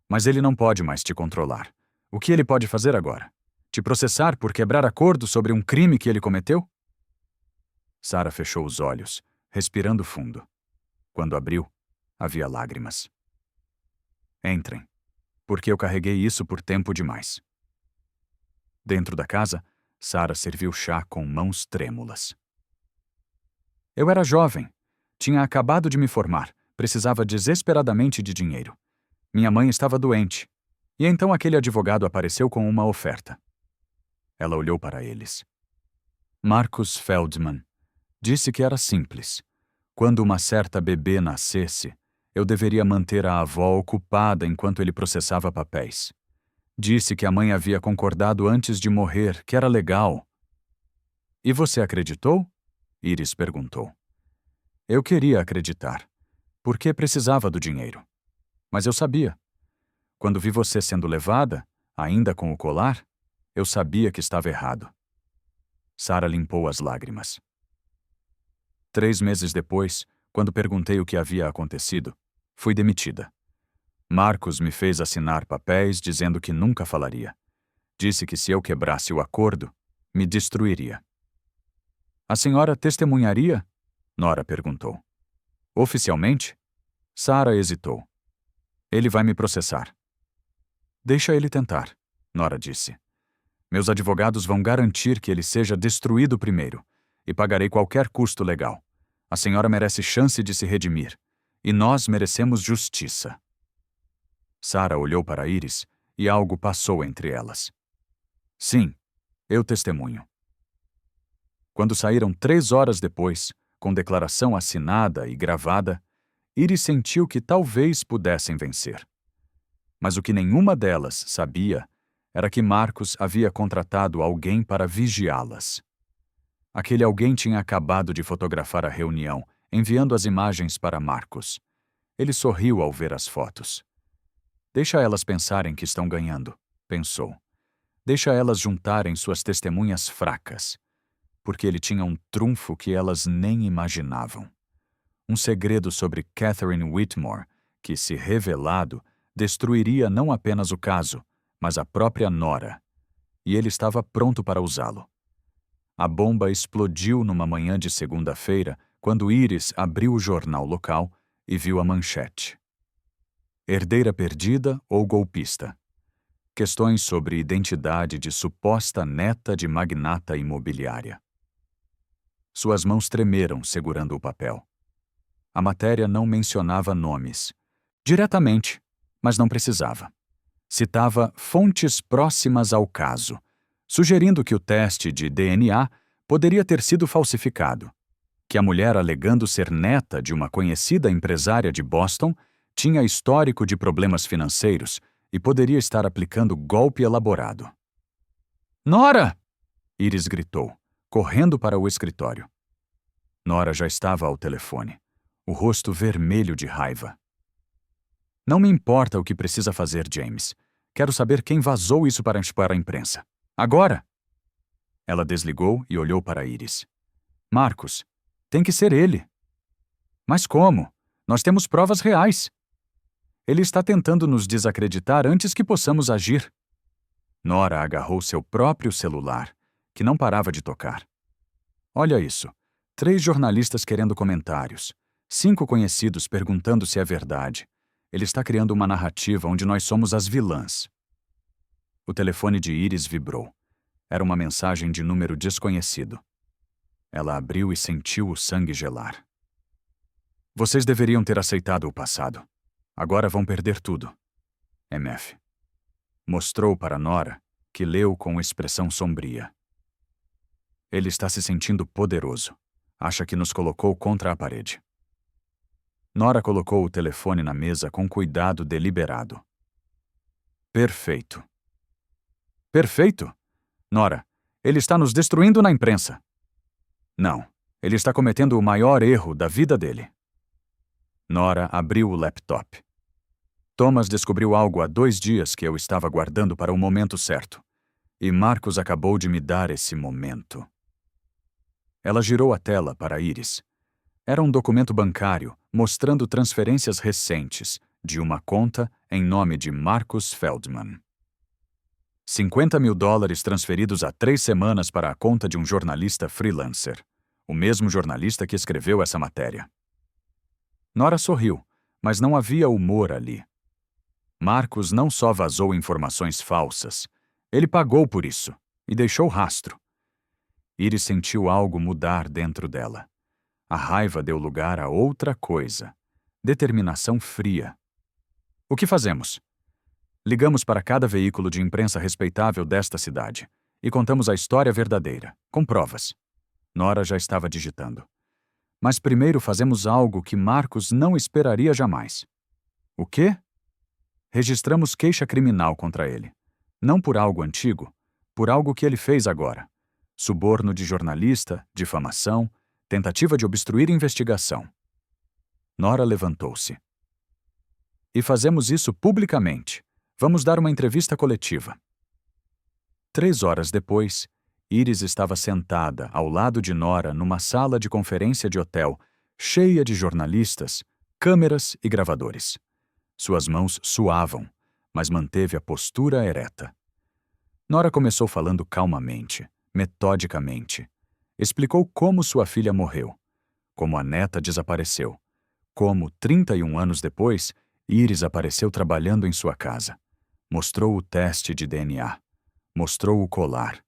Mas ele não pode mais te controlar. O que ele pode fazer agora? Te processar por quebrar acordo sobre um crime que ele cometeu? Sarah fechou os olhos, respirando fundo. Quando abriu, havia lágrimas. Entrem, porque eu carreguei isso por tempo demais. Dentro da casa, Sarah serviu chá com mãos trêmulas. Eu era jovem. Tinha acabado de me formar. Precisava desesperadamente de dinheiro. Minha mãe estava doente. E então aquele advogado apareceu com uma oferta. Ela olhou para eles. Marcus Feldman disse que era simples. Quando uma certa bebê nascesse, eu deveria manter a avó ocupada enquanto ele processava papéis. Disse que a mãe havia concordado antes de morrer, que era legal. E você acreditou? Iris perguntou. Eu queria acreditar. porque precisava do dinheiro. Mas eu sabia. Quando vi você sendo levada, ainda com o colar, eu sabia que estava errado. Sarah limpou as lágrimas. 3 meses depois, quando perguntei o que havia acontecido, fui demitida. Marcos me fez assinar papéis dizendo que nunca falaria. Disse que se eu quebrasse o acordo, me destruiria. A senhora testemunharia? Nora perguntou. Oficialmente? Sarah hesitou. Ele vai me processar. Deixa ele tentar, Nora disse. Meus advogados vão garantir que ele seja destruído primeiro, e pagarei qualquer custo legal. A senhora merece chance de se redimir, e nós merecemos justiça. Sarah olhou para Iris e algo passou entre elas. Sim, eu testemunho. Quando saíram 3 horas depois, com declaração assinada e gravada, Iris sentiu que talvez pudessem vencer. Mas o que nenhuma delas sabia era que Marcos havia contratado alguém para vigiá-las. Aquele alguém tinha acabado de fotografar a reunião, enviando as imagens para Marcos. Ele sorriu ao ver as fotos. Deixa elas pensarem que estão ganhando, pensou. Deixa elas juntarem suas testemunhas fracas, porque ele tinha um trunfo que elas nem imaginavam. Um segredo sobre Catherine Whitmore, que, se revelado, destruiria não apenas o caso, mas a própria Nora. E ele estava pronto para usá-lo. A bomba explodiu numa manhã de segunda-feira, quando Iris abriu o jornal local e viu a manchete. Herdeira perdida ou golpista? Questões sobre identidade de suposta neta de magnata imobiliária. Suas mãos tremeram segurando o papel. A matéria não mencionava nomes. Diretamente, mas não precisava. Citava fontes próximas ao caso, sugerindo que o teste de DNA poderia ter sido falsificado, que a mulher alegando ser neta de uma conhecida empresária de Boston tinha histórico de problemas financeiros e poderia estar aplicando golpe elaborado. Nora! Iris gritou, correndo para o escritório. Nora já estava ao telefone, o rosto vermelho de raiva. Não me importa o que precisa fazer, James. Quero saber quem vazou isso para a imprensa. Agora! Ela desligou e olhou para Iris. Marcos, tem que ser ele. Mas como? Nós temos provas reais. Ele está tentando nos desacreditar antes que possamos agir. Nora agarrou seu próprio celular, que não parava de tocar. Olha isso. 3 jornalistas querendo comentários. 5 conhecidos perguntando se é verdade. Ele está criando uma narrativa onde nós somos as vilãs. O telefone de Iris vibrou. Era uma mensagem de número desconhecido. Ela abriu e sentiu o sangue gelar. Vocês deveriam ter aceitado o passado. Agora vão perder tudo. MF. Mostrou para Nora, que leu com expressão sombria. Ele está se sentindo poderoso. Acha que nos colocou contra a parede. Nora colocou o telefone na mesa com cuidado deliberado. Perfeito. Perfeito? Nora, ele está nos destruindo na imprensa. Não, ele está cometendo o maior erro da vida dele. Nora abriu o laptop. Thomas descobriu algo há 2 dias que eu estava guardando para o momento certo. E Marcos acabou de me dar esse momento. Ela girou a tela para Iris. Era um documento bancário mostrando transferências recentes de uma conta em nome de Marcus Feldman. $50 mil transferidos há 3 semanas para a conta de um jornalista freelancer, o mesmo jornalista que escreveu essa matéria. Nora sorriu, mas não havia humor ali. Marcos não só vazou informações falsas, ele pagou por isso e deixou rastro. Iris sentiu algo mudar dentro dela. A raiva deu lugar a outra coisa, determinação fria. O que fazemos? Ligamos para cada veículo de imprensa respeitável desta cidade e contamos a história verdadeira, com provas. Nora já estava digitando. Mas primeiro fazemos algo que Marcos não esperaria jamais. O quê? Registramos queixa criminal contra ele. Não por algo antigo, por algo que ele fez agora. Suborno de jornalista, difamação, tentativa de obstruir investigação. Nora levantou-se. E fazemos isso publicamente. Vamos dar uma entrevista coletiva. 3 horas depois, Iris estava sentada ao lado de Nora numa sala de conferência de hotel, cheia de jornalistas, câmeras e gravadores. Suas mãos suavam, mas manteve a postura ereta. Nora começou falando calmamente, metodicamente. Explicou como sua filha morreu, como a neta desapareceu, como, 31 anos depois, Iris apareceu trabalhando em sua casa. Mostrou o teste de DNA. Mostrou o colar.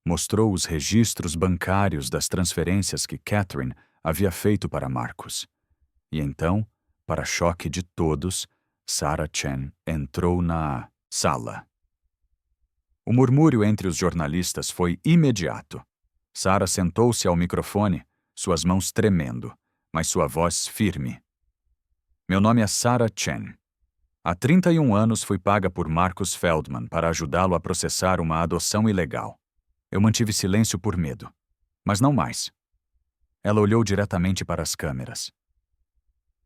Mostrou os registros bancários das transferências que Catherine havia feito para Marcus. E então, para choque de todos, Sarah Chen entrou na sala. O murmúrio entre os jornalistas foi imediato. Sarah sentou-se ao microfone, suas mãos tremendo, mas sua voz firme. Meu nome é Sarah Chen. Há 31 anos fui paga por Marcus Feldman para ajudá-lo a processar uma adoção ilegal. Eu mantive silêncio por medo, mas não mais. Ela olhou diretamente para as câmeras.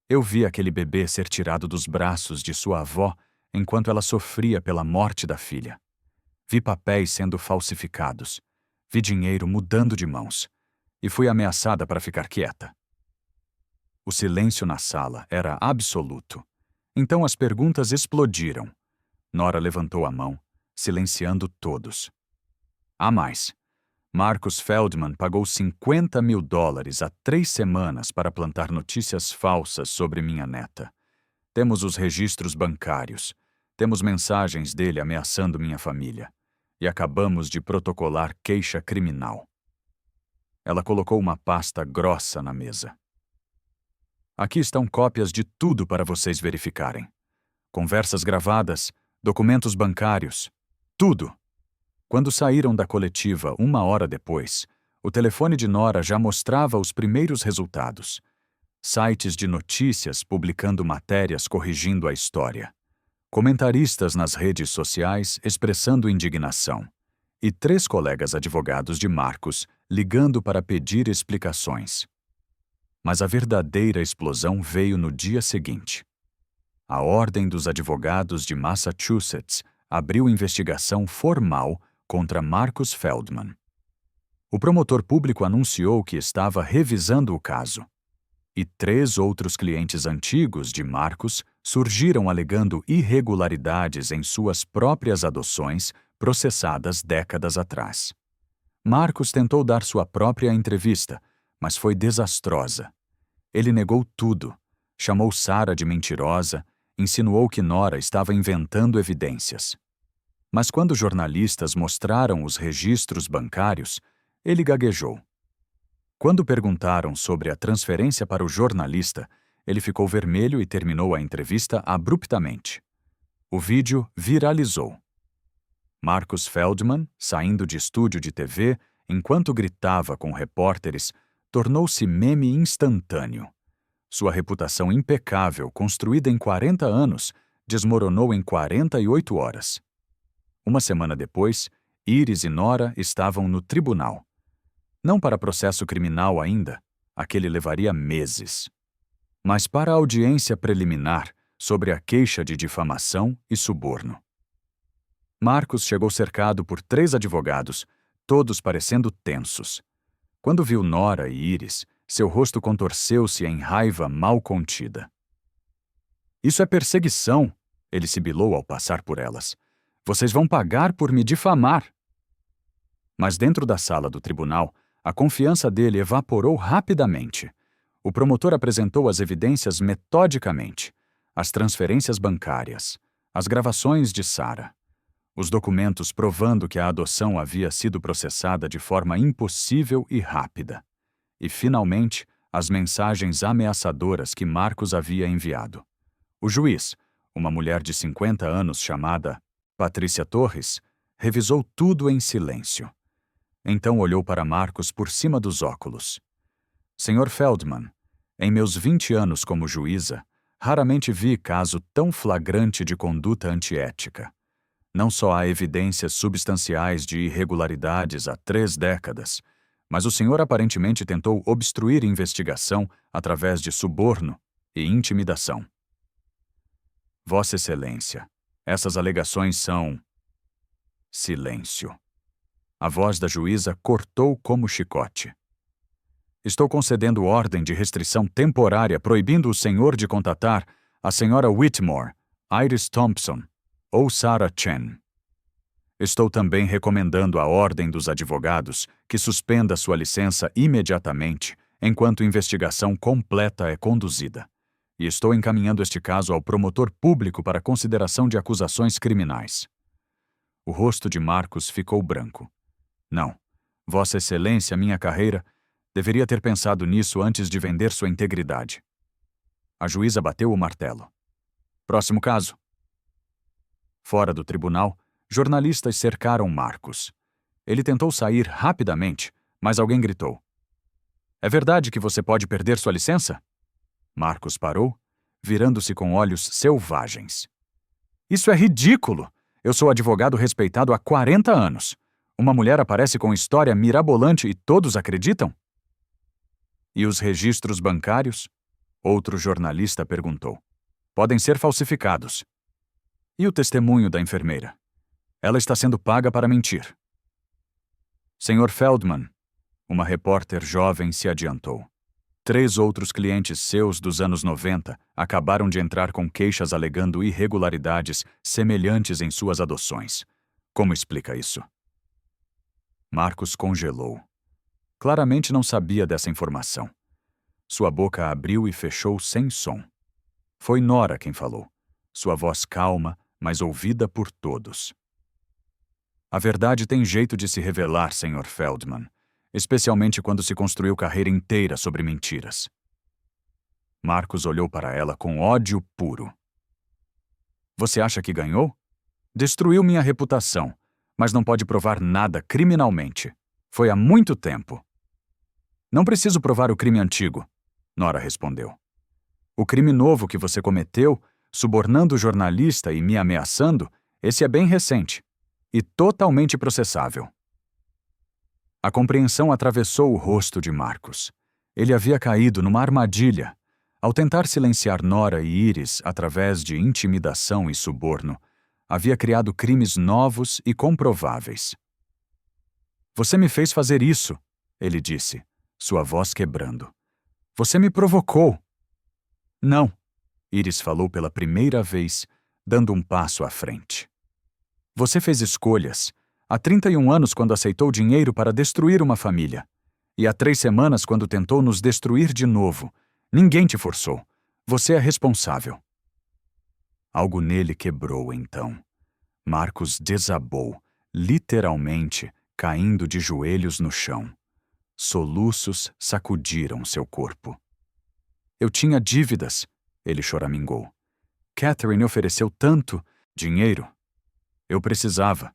Eu vi aquele bebê ser tirado dos braços de sua avó enquanto ela sofria pela morte da filha. Vi papéis sendo falsificados. Vi dinheiro mudando de mãos. E fui ameaçada para ficar quieta. O silêncio na sala era absoluto. Então as perguntas explodiram. Nora levantou a mão, silenciando todos. Há mais. Marcus Feldman pagou $50 mil há 3 semanas para plantar notícias falsas sobre minha neta. Temos os registros bancários. Temos mensagens dele ameaçando minha família. E acabamos de protocolar queixa criminal. Ela colocou uma pasta grossa na mesa. Aqui estão cópias de tudo para vocês verificarem. Conversas gravadas, documentos bancários, tudo. Quando saíram da coletiva 1 hora depois, o telefone de Nora já mostrava os primeiros resultados. Sites de notícias publicando matérias corrigindo a história. Comentaristas nas redes sociais expressando indignação. E 3 colegas advogados de Marcus ligando para pedir explicações. Mas a verdadeira explosão veio no dia seguinte. A Ordem dos Advogados de Massachusetts abriu investigação formal contra Marcus Feldman. O promotor público anunciou que estava revisando o caso. E 3 outros clientes antigos de Marcus surgiram alegando irregularidades em suas próprias adoções processadas décadas atrás. Marcus tentou dar sua própria entrevista, mas foi desastrosa. Ele negou tudo, chamou Sarah de mentirosa, insinuou que Nora estava inventando evidências. Mas quando jornalistas mostraram os registros bancários, ele gaguejou. Quando perguntaram sobre a transferência para o jornalista, ele ficou vermelho e terminou a entrevista abruptamente. O vídeo viralizou. Marcus Feldman, saindo de estúdio de TV, enquanto gritava com repórteres, tornou-se meme instantâneo. Sua reputação impecável, construída em 40 anos, desmoronou em 48 horas. 1 semana depois, Iris e Nora estavam no tribunal. Não para processo criminal ainda, aquele levaria meses. Mas para a audiência preliminar sobre a queixa de difamação e suborno. Marcus chegou cercado por 3 advogados, todos parecendo tensos. Quando viu Nora e Iris, seu rosto contorceu-se em raiva mal contida. Isso é perseguição, ele sibilou ao passar por elas. Vocês vão pagar por me difamar. Mas dentro da sala do tribunal, a confiança dele evaporou rapidamente. O promotor apresentou as evidências metodicamente. As transferências bancárias, as gravações de Sarah, os documentos provando que a adoção havia sido processada de forma impossível e rápida. E, finalmente, as mensagens ameaçadoras que Marcus havia enviado. O juiz, uma mulher de 50 anos chamada Patrícia Torres, revisou tudo em silêncio. Então olhou para Marcus por cima dos óculos. Senhor Feldman, em meus 20 anos como juíza, raramente vi caso tão flagrante de conduta antiética. Não só há evidências substanciais de irregularidades há 3 décadas, mas o senhor aparentemente tentou obstruir investigação através de suborno e intimidação. Vossa Excelência, essas alegações são... Silêncio. A voz da juíza cortou como chicote. Estou concedendo ordem de restrição temporária proibindo o senhor de contatar a senhora Whitmore, Iris Thompson ou Sarah Chen. Estou também recomendando à Ordem dos Advogados que suspenda sua licença imediatamente enquanto investigação completa é conduzida. E estou encaminhando este caso ao promotor público para consideração de acusações criminais. O rosto de Marcos ficou branco. Não, Vossa Excelência, minha carreira, deveria ter pensado nisso antes de vender sua integridade. A juíza bateu o martelo. Próximo caso. Fora do tribunal, jornalistas cercaram Marcos. Ele tentou sair rapidamente, mas alguém gritou. É verdade que você pode perder sua licença? Marcos parou, virando-se com olhos selvagens. Isso é ridículo! Eu sou advogado respeitado há 40 anos. Uma mulher aparece com história mirabolante e todos acreditam? E os registros bancários? Outro jornalista perguntou. Podem ser falsificados. E o testemunho da enfermeira? Ela está sendo paga para mentir. Senhor Feldman, uma repórter jovem se adiantou. 3 outros clientes seus dos anos 90 acabaram de entrar com queixas alegando irregularidades semelhantes em suas adoções. Como explica isso? Marcos congelou. Claramente não sabia dessa informação. Sua boca abriu e fechou sem som. Foi Nora quem falou, sua voz calma, mas ouvida por todos. A verdade tem jeito de se revelar, Sr. Feldman, especialmente quando se construiu carreira inteira sobre mentiras. Marcos olhou para ela com ódio puro. Você acha que ganhou? Destruiu minha reputação, mas não pode provar nada criminalmente. Foi há muito tempo. Não preciso provar o crime antigo, Nora respondeu. O crime novo que você cometeu, subornando o jornalista e me ameaçando, esse é bem recente e totalmente processável. A compreensão atravessou o rosto de Marcos. Ele havia caído numa armadilha. Ao tentar silenciar Nora e Iris através de intimidação e suborno, havia criado crimes novos e comprováveis. Você me fez fazer isso, ele disse, sua voz quebrando. Você me provocou. Não, Iris falou pela primeira vez, dando um passo à frente. Você fez escolhas. Há 31 anos quando aceitou dinheiro para destruir uma família. E há 3 semanas quando tentou nos destruir de novo. Ninguém te forçou. Você é responsável. Algo nele quebrou, então. Marcos desabou, literalmente, caindo de joelhos no chão. Soluços sacudiram seu corpo. Eu tinha dívidas, ele choramingou. Catherine ofereceu tanto dinheiro. Eu precisava.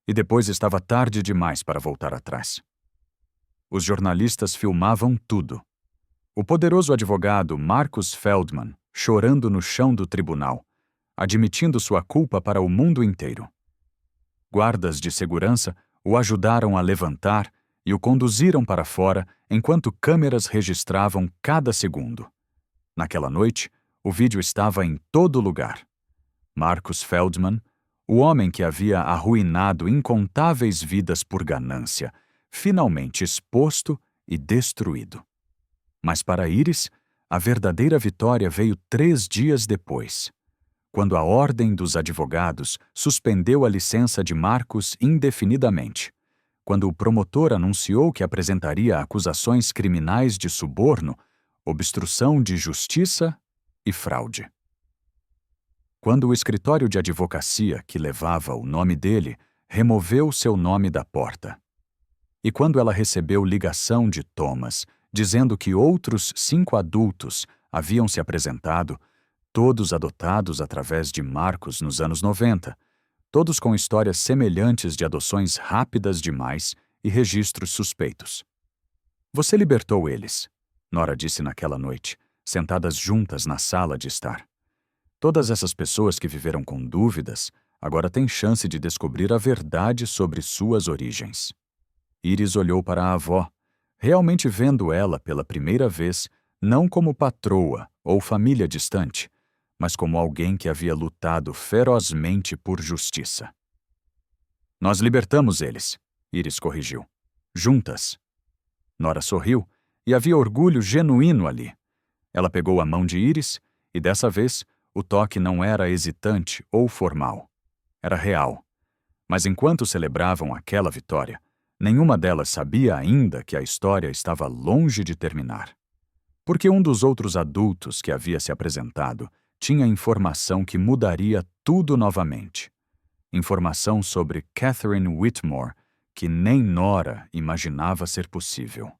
E depois estava tarde demais para voltar atrás. Os jornalistas filmavam tudo. O poderoso advogado Marcus Feldman, chorando no chão do tribunal, admitindo sua culpa para o mundo inteiro. Guardas de segurança o ajudaram a levantar e o conduziram para fora enquanto câmeras registravam cada segundo. Naquela noite, o vídeo estava em todo lugar. Marcus Feldman, o homem que havia arruinado incontáveis vidas por ganância, finalmente exposto e destruído. Mas para Iris, a verdadeira vitória veio 3 dias depois, quando a Ordem dos Advogados suspendeu a licença de Marcos indefinidamente, quando o promotor anunciou que apresentaria acusações criminais de suborno, obstrução de justiça e fraude. Quando o escritório de advocacia que levava o nome dele removeu seu nome da porta. E quando ela recebeu ligação de Thomas, dizendo que outros 5 adultos haviam se apresentado, todos adotados através de Marcos nos anos 90, todos com histórias semelhantes de adoções rápidas demais e registros suspeitos. Você libertou eles, Nora disse naquela noite, sentadas juntas na sala de estar. Todas essas pessoas que viveram com dúvidas agora têm chance de descobrir a verdade sobre suas origens. Iris olhou para a avó, realmente vendo ela pela primeira vez não como patroa ou família distante, mas como alguém que havia lutado ferozmente por justiça. Nós libertamos eles, Iris corrigiu. Juntas. Nora sorriu, e havia orgulho genuíno ali. Ela pegou a mão de Iris, e dessa vez, o toque não era hesitante ou formal. Era real. Mas enquanto celebravam aquela vitória, nenhuma delas sabia ainda que a história estava longe de terminar. Porque um dos outros adultos que havia se apresentado tinha informação que mudaria tudo novamente. Informação sobre Catherine Whitmore que nem Nora imaginava ser possível.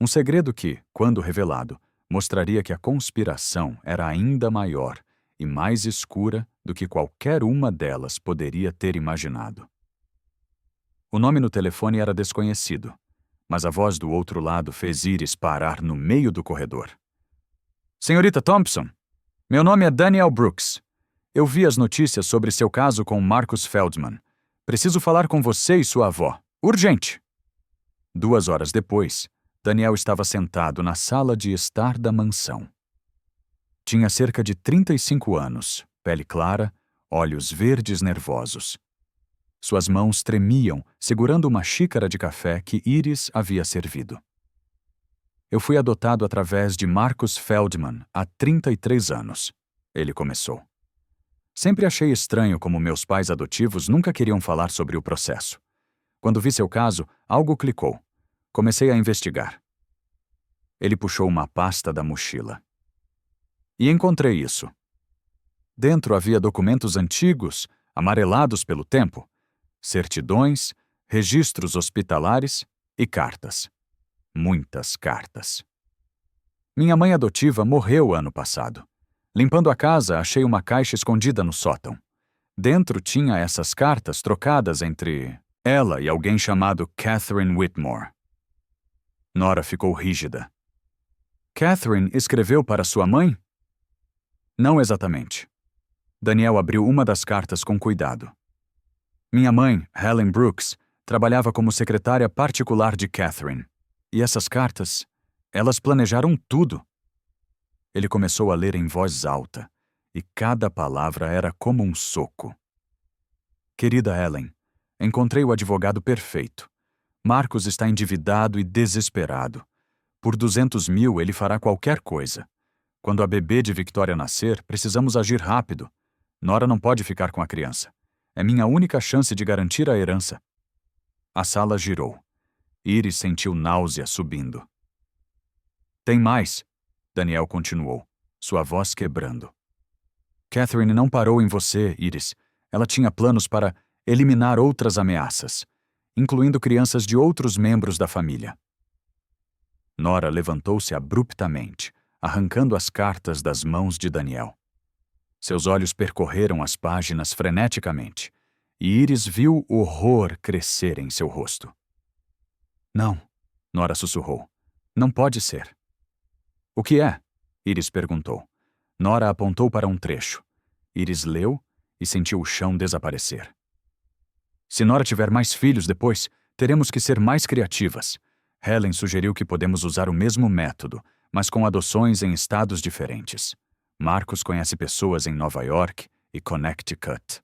Um segredo que, quando revelado, mostraria que a conspiração era ainda maior e mais escura do que qualquer uma delas poderia ter imaginado. O nome no telefone era desconhecido, mas a voz do outro lado fez Iris parar no meio do corredor. Senhorita Thompson, meu nome é Daniel Brooks. Eu vi as notícias sobre seu caso com Marcus Feldman. Preciso falar com você e sua avó. Urgente! 2 horas depois, Daniel estava sentado na sala de estar da mansão. Tinha cerca de 35 anos, pele clara, olhos verdes nervosos. Suas mãos tremiam, segurando uma xícara de café que Iris havia servido. Eu fui adotado através de Marcus Feldman há 33 anos, ele começou. Sempre achei estranho como meus pais adotivos nunca queriam falar sobre o processo. Quando vi seu caso, algo clicou. Comecei a investigar. Ele puxou uma pasta da mochila. E encontrei isso. Dentro havia documentos antigos, amarelados pelo tempo, certidões, registros hospitalares e cartas. Muitas cartas. Minha mãe adotiva morreu ano passado. Limpando a casa, achei uma caixa escondida no sótão. Dentro tinha essas cartas trocadas entre ela e alguém chamado Catherine Whitmore. Nora ficou rígida. Catherine escreveu para sua mãe? Não exatamente. Daniel abriu uma das cartas com cuidado. Minha mãe, Helen Brooks, trabalhava como secretária particular de Catherine. E essas cartas, elas planejaram tudo. Ele começou a ler em voz alta, e cada palavra era como um soco. Querida Helen, encontrei o advogado perfeito. Marcus está endividado e desesperado. Por 200 mil ele fará qualquer coisa. Quando a bebê de Victoria nascer, precisamos agir rápido. Nora não pode ficar com a criança. É minha única chance de garantir a herança. A sala girou. Iris sentiu náusea subindo. Tem mais, Daniel continuou, sua voz quebrando. Catherine não parou em você, Iris. Ela tinha planos para eliminar outras ameaças, incluindo crianças de outros membros da família. Nora levantou-se abruptamente, arrancando as cartas das mãos de Daniel. Seus olhos percorreram as páginas freneticamente, e Iris viu horror crescer em seu rosto. Não, Nora sussurrou. Não pode ser. O que é? Iris perguntou. Nora apontou para um trecho. Iris leu e sentiu o chão desaparecer. Se Nora tiver mais filhos depois, teremos que ser mais criativas. Helen sugeriu que podemos usar o mesmo método, mas com adoções em estados diferentes. Marcus conhece pessoas em Nova York e Connecticut.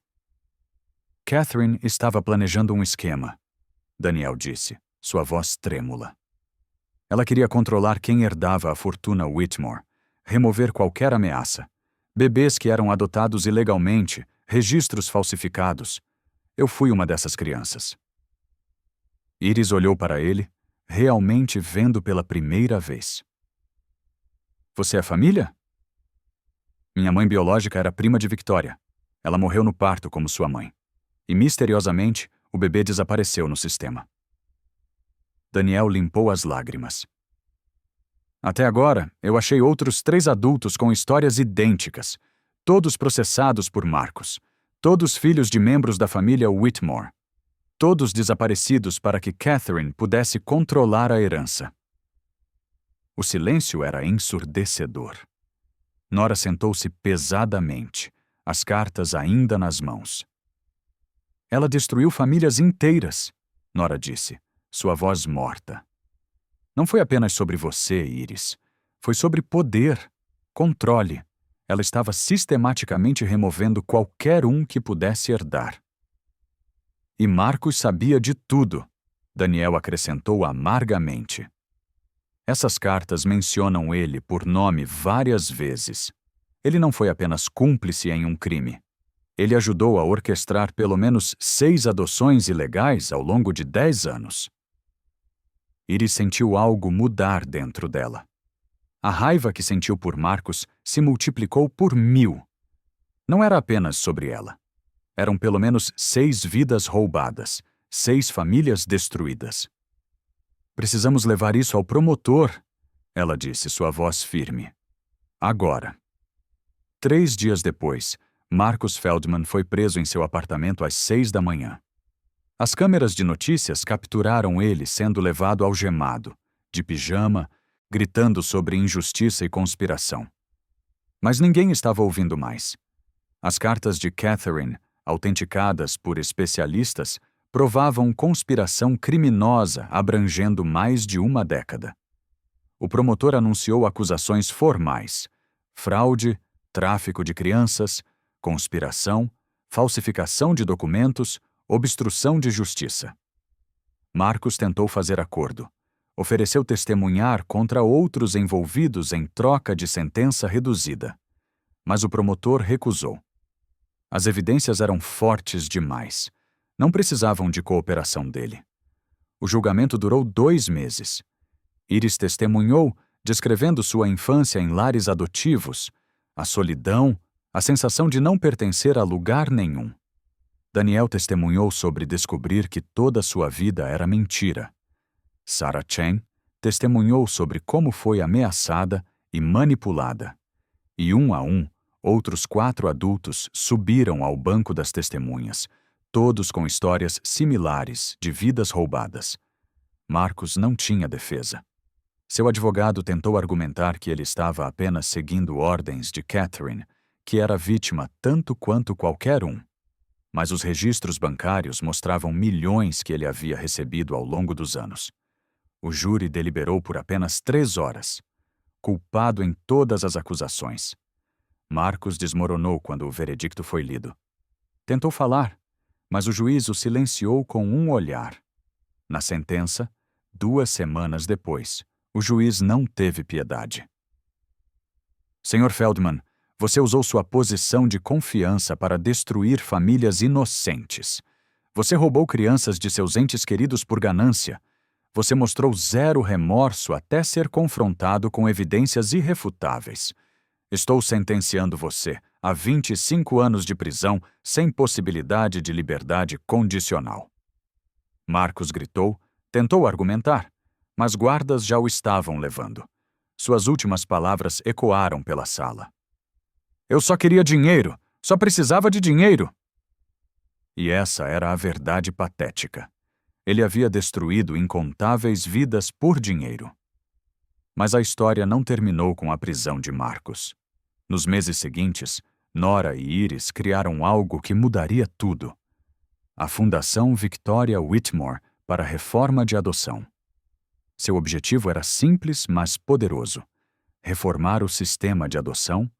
Catherine estava planejando um esquema, Daniel disse, sua voz trêmula. Ela queria controlar quem herdava a fortuna Whitmore, remover qualquer ameaça. Bebês que eram adotados ilegalmente, registros falsificados. Eu fui uma dessas crianças. Iris olhou para ele, realmente vendo pela primeira vez. Você é família? Minha mãe biológica era prima de Victoria. Ela morreu no parto como sua mãe. E, misteriosamente, o bebê desapareceu no sistema. Daniel limpou as lágrimas. Até agora, eu achei outros 3 adultos com histórias idênticas, todos processados por Marcus, todos filhos de membros da família Whitmore, todos desaparecidos para que Catherine pudesse controlar a herança. O silêncio era ensurdecedor. Nora sentou-se pesadamente, as cartas ainda nas mãos. Ela destruiu famílias inteiras, Nora disse, sua voz morta. Não foi apenas sobre você, Iris. Foi sobre poder, controle. Ela estava sistematicamente removendo qualquer um que pudesse herdar. E Marcus sabia de tudo, Daniel acrescentou amargamente. Essas cartas mencionam ele por nome várias vezes. Ele não foi apenas cúmplice em um crime. Ele ajudou a orquestrar pelo menos 6 adoções ilegais ao longo de 10 anos. Iris sentiu algo mudar dentro dela. A raiva que sentiu por Marcus se multiplicou por 1000. Não era apenas sobre ela. Eram pelo menos 6 vidas roubadas, 6 famílias destruídas. Precisamos levar isso ao promotor, ela disse, sua voz firme. Agora. 3 dias depois, Marcus Feldman foi preso em seu apartamento às 6 da manhã. As câmeras de notícias capturaram ele sendo levado algemado, de pijama, gritando sobre injustiça e conspiração. Mas ninguém estava ouvindo mais. As cartas de Catherine, autenticadas por especialistas, provavam conspiração criminosa abrangendo mais de uma década. O promotor anunciou acusações formais: fraude, tráfico de crianças, conspiração, falsificação de documentos, obstrução de justiça. Marcus tentou fazer acordo. Ofereceu testemunhar contra outros envolvidos em troca de sentença reduzida. Mas o promotor recusou. As evidências eram fortes demais. Não precisavam de cooperação dele. O julgamento durou 2 meses. Iris testemunhou, descrevendo sua infância em lares adotivos, a solidão, a sensação de não pertencer a lugar nenhum. Daniel testemunhou sobre descobrir que toda sua vida era mentira. Sarah Chen testemunhou sobre como foi ameaçada e manipulada. E um a um, outros 4 adultos subiram ao banco das testemunhas, todos com histórias similares de vidas roubadas. Marcus não tinha defesa. Seu advogado tentou argumentar que ele estava apenas seguindo ordens de Catherine, que era vítima tanto quanto qualquer um. Mas os registros bancários mostravam milhões que ele havia recebido ao longo dos anos. O júri deliberou por apenas 3 horas, culpado em todas as acusações. Marcus desmoronou quando o veredicto foi lido. Tentou falar, mas o juiz o silenciou com um olhar. Na sentença, 2 semanas depois, o juiz não teve piedade. Sr. Feldman, você usou sua posição de confiança para destruir famílias inocentes. Você roubou crianças de seus entes queridos por ganância. Você mostrou 0 remorso até ser confrontado com evidências irrefutáveis. Estou sentenciando você a 25 anos de prisão sem possibilidade de liberdade condicional. Marcus gritou, tentou argumentar, mas guardas já o estavam levando. Suas últimas palavras ecoaram pela sala. Eu só queria dinheiro, só precisava de dinheiro. E essa era a verdade patética. Ele havia destruído incontáveis vidas por dinheiro. Mas a história não terminou com a prisão de Marcus. Nos meses seguintes, Nora e Iris criaram algo que mudaria tudo. A Fundação Victoria Whitmore para a Reforma de Adoção. Seu objetivo era simples, mas poderoso: reformar o sistema de adoção,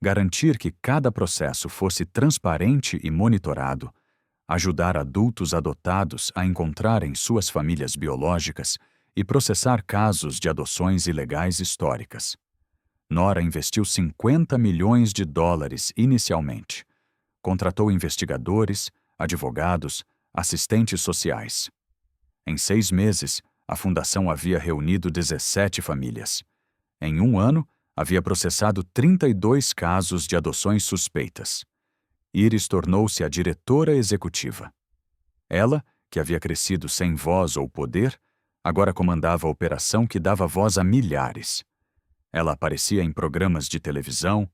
garantir que cada processo fosse transparente e monitorado, ajudar adultos adotados a encontrarem suas famílias biológicas e processar casos de adoções ilegais históricas. Nora investiu $50 milhões inicialmente. Contratou investigadores, advogados, assistentes sociais. Em 6 meses, a fundação havia reunido 17 famílias. Em 1 ano, havia processado 32 casos de adoções suspeitas. Iris tornou-se a diretora executiva. Ela, que havia crescido sem voz ou poder, agora comandava a operação que dava voz a milhares. Ela aparecia em programas de televisão,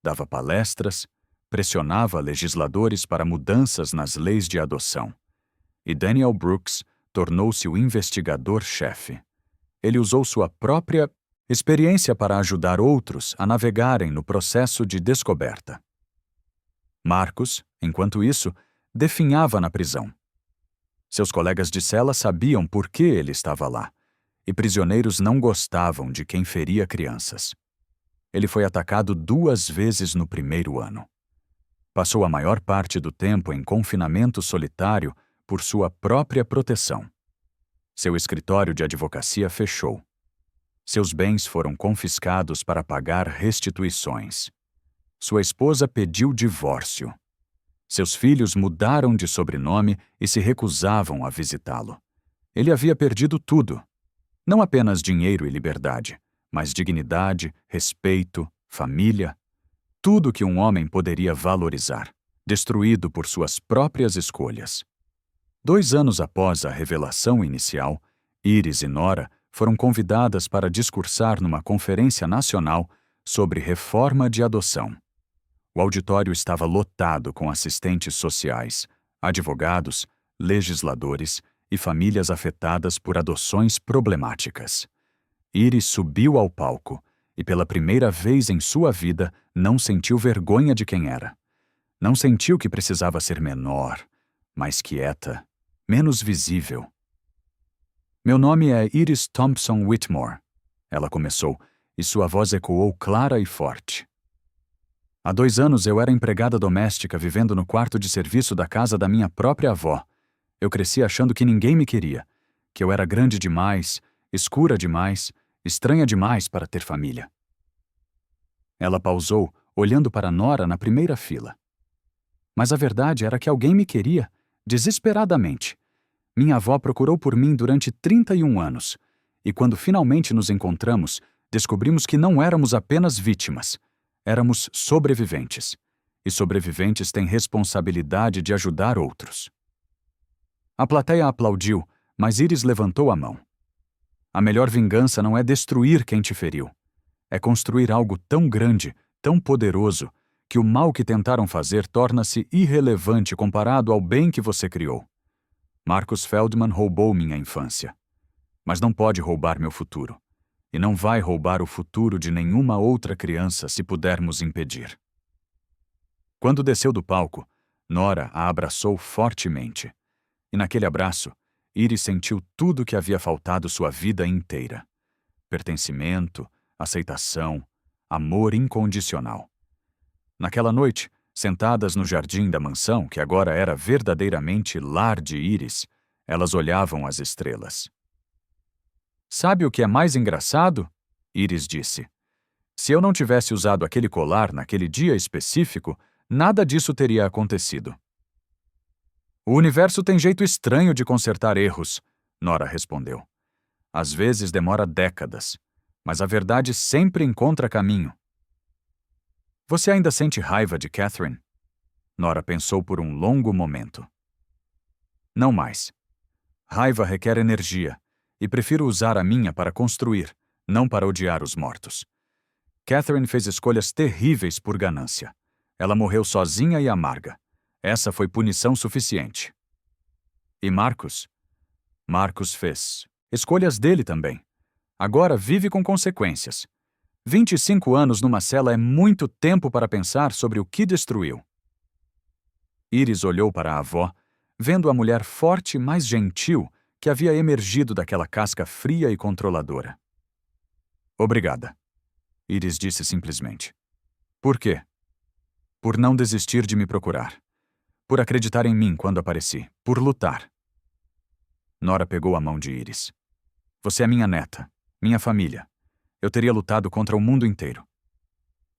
dava palestras, pressionava legisladores para mudanças nas leis de adoção. E Daniel Brooks tornou-se o investigador-chefe. Ele usou sua própria experiência para ajudar outros a navegarem no processo de descoberta. Marcus, enquanto isso, definhava na prisão. Seus colegas de cela sabiam por que ele estava lá. e prisioneiros não gostavam de quem feria crianças. Ele foi atacado 2 vezes no primeiro ano. Passou a maior parte do tempo em confinamento solitário por sua própria proteção. Seu escritório de advocacia fechou. Seus bens foram confiscados para pagar restituições. Sua esposa pediu divórcio. Seus filhos mudaram de sobrenome e se recusavam a visitá-lo. Ele havia perdido tudo. Não apenas dinheiro e liberdade, mas dignidade, respeito, família. Tudo que um homem poderia valorizar, destruído por suas próprias escolhas. 2 anos após a revelação inicial, Iris e Nora foram convidadas para discursar numa conferência nacional sobre reforma de adoção. O auditório estava lotado com assistentes sociais, advogados, legisladores e famílias afetadas por adoções problemáticas. Iris subiu ao palco e, pela primeira vez em sua vida, não sentiu vergonha de quem era. Não sentiu que precisava ser menor, mais quieta, menos visível. Meu nome é Iris Thompson Whitmore, ela começou, e sua voz ecoou clara e forte. Há 2 anos eu era empregada doméstica vivendo no quarto de serviço da casa da minha própria avó. Eu cresci achando que ninguém me queria, que eu era grande demais, escura demais, estranha demais para ter família. Ela pausou, olhando para Nora na primeira fila. Mas a verdade era que alguém me queria, desesperadamente. Minha avó procurou por mim durante 31 anos, e quando finalmente nos encontramos, descobrimos que não éramos apenas vítimas, éramos sobreviventes. E sobreviventes têm responsabilidade de ajudar outros. A plateia aplaudiu, mas Iris levantou a mão. A melhor vingança não é destruir quem te feriu. É construir algo tão grande, tão poderoso, que o mal que tentaram fazer torna-se irrelevante comparado ao bem que você criou. Marcus Feldman roubou minha infância. Mas não pode roubar meu futuro. E não vai roubar o futuro de nenhuma outra criança se pudermos impedir. Quando desceu do palco, Nora a abraçou fortemente. E naquele abraço, Iris sentiu tudo que havia faltado sua vida inteira. Pertencimento, aceitação, amor incondicional. Naquela noite, sentadas no jardim da mansão, que agora era verdadeiramente lar de Iris, elas olhavam as estrelas. Sabe o que é mais engraçado? Iris disse. Se eu não tivesse usado aquele colar naquele dia específico, nada disso teria acontecido. O universo tem jeito estranho de consertar erros, Nora respondeu. Às vezes demora décadas, mas a verdade sempre encontra caminho. Você ainda sente raiva de Catherine? Nora pensou por um longo momento. Não mais. Raiva requer energia, e prefiro usar a minha para construir, não para odiar os mortos. Catherine fez escolhas terríveis por ganância. Ela morreu sozinha e amarga. Essa foi punição suficiente. E Marcus? Marcus fez escolhas dele também. Agora vive com consequências. 25 anos numa cela é muito tempo para pensar sobre o que destruiu. Iris olhou para a avó, vendo a mulher forte, mas gentil, que havia emergido daquela casca fria e controladora. Obrigada, Iris disse simplesmente. Por quê? Por não desistir de me procurar. Por acreditar em mim quando apareci. Por lutar. Nora pegou a mão de Iris. Você é minha neta, minha família. Eu teria lutado contra o mundo inteiro.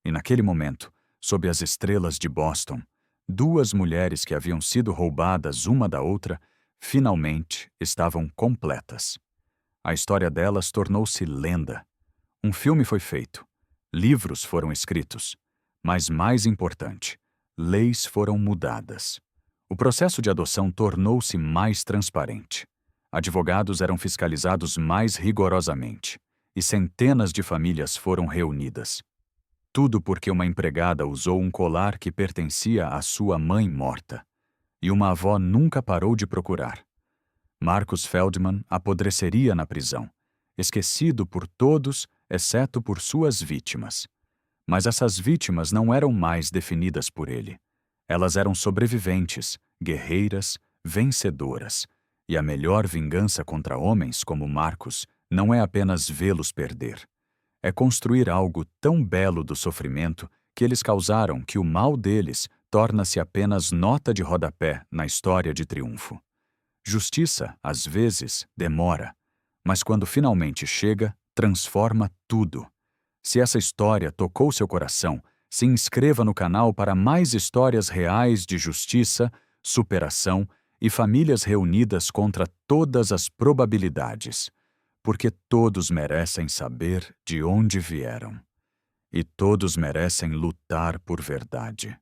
E naquele momento, sob as estrelas de Boston, 2 mulheres que haviam sido roubadas uma da outra, finalmente estavam completas. A história delas tornou-se lenda. Um filme foi feito. Livros foram escritos. Mas mais importante, leis foram mudadas. O processo de adoção tornou-se mais transparente. Advogados eram fiscalizados mais rigorosamente. E centenas de famílias foram reunidas. Tudo porque uma empregada usou um colar que pertencia à sua mãe morta. E uma avó nunca parou de procurar. Marcus Feldman apodreceria na prisão, esquecido por todos, exceto por suas vítimas. Mas essas vítimas não eram mais definidas por ele. Elas eram sobreviventes, guerreiras, vencedoras. E a melhor vingança contra homens como Marcus não é apenas vê-los perder. É construir algo tão belo do sofrimento que eles causaram que o mal deles torna-se apenas nota de rodapé na história de triunfo. Justiça, às vezes, demora, mas quando finalmente chega, transforma tudo. Se essa história tocou seu coração, se inscreva no canal para mais histórias reais de justiça, superação e famílias reunidas contra todas as probabilidades, porque todos merecem saber de onde vieram. E todos merecem lutar por verdade.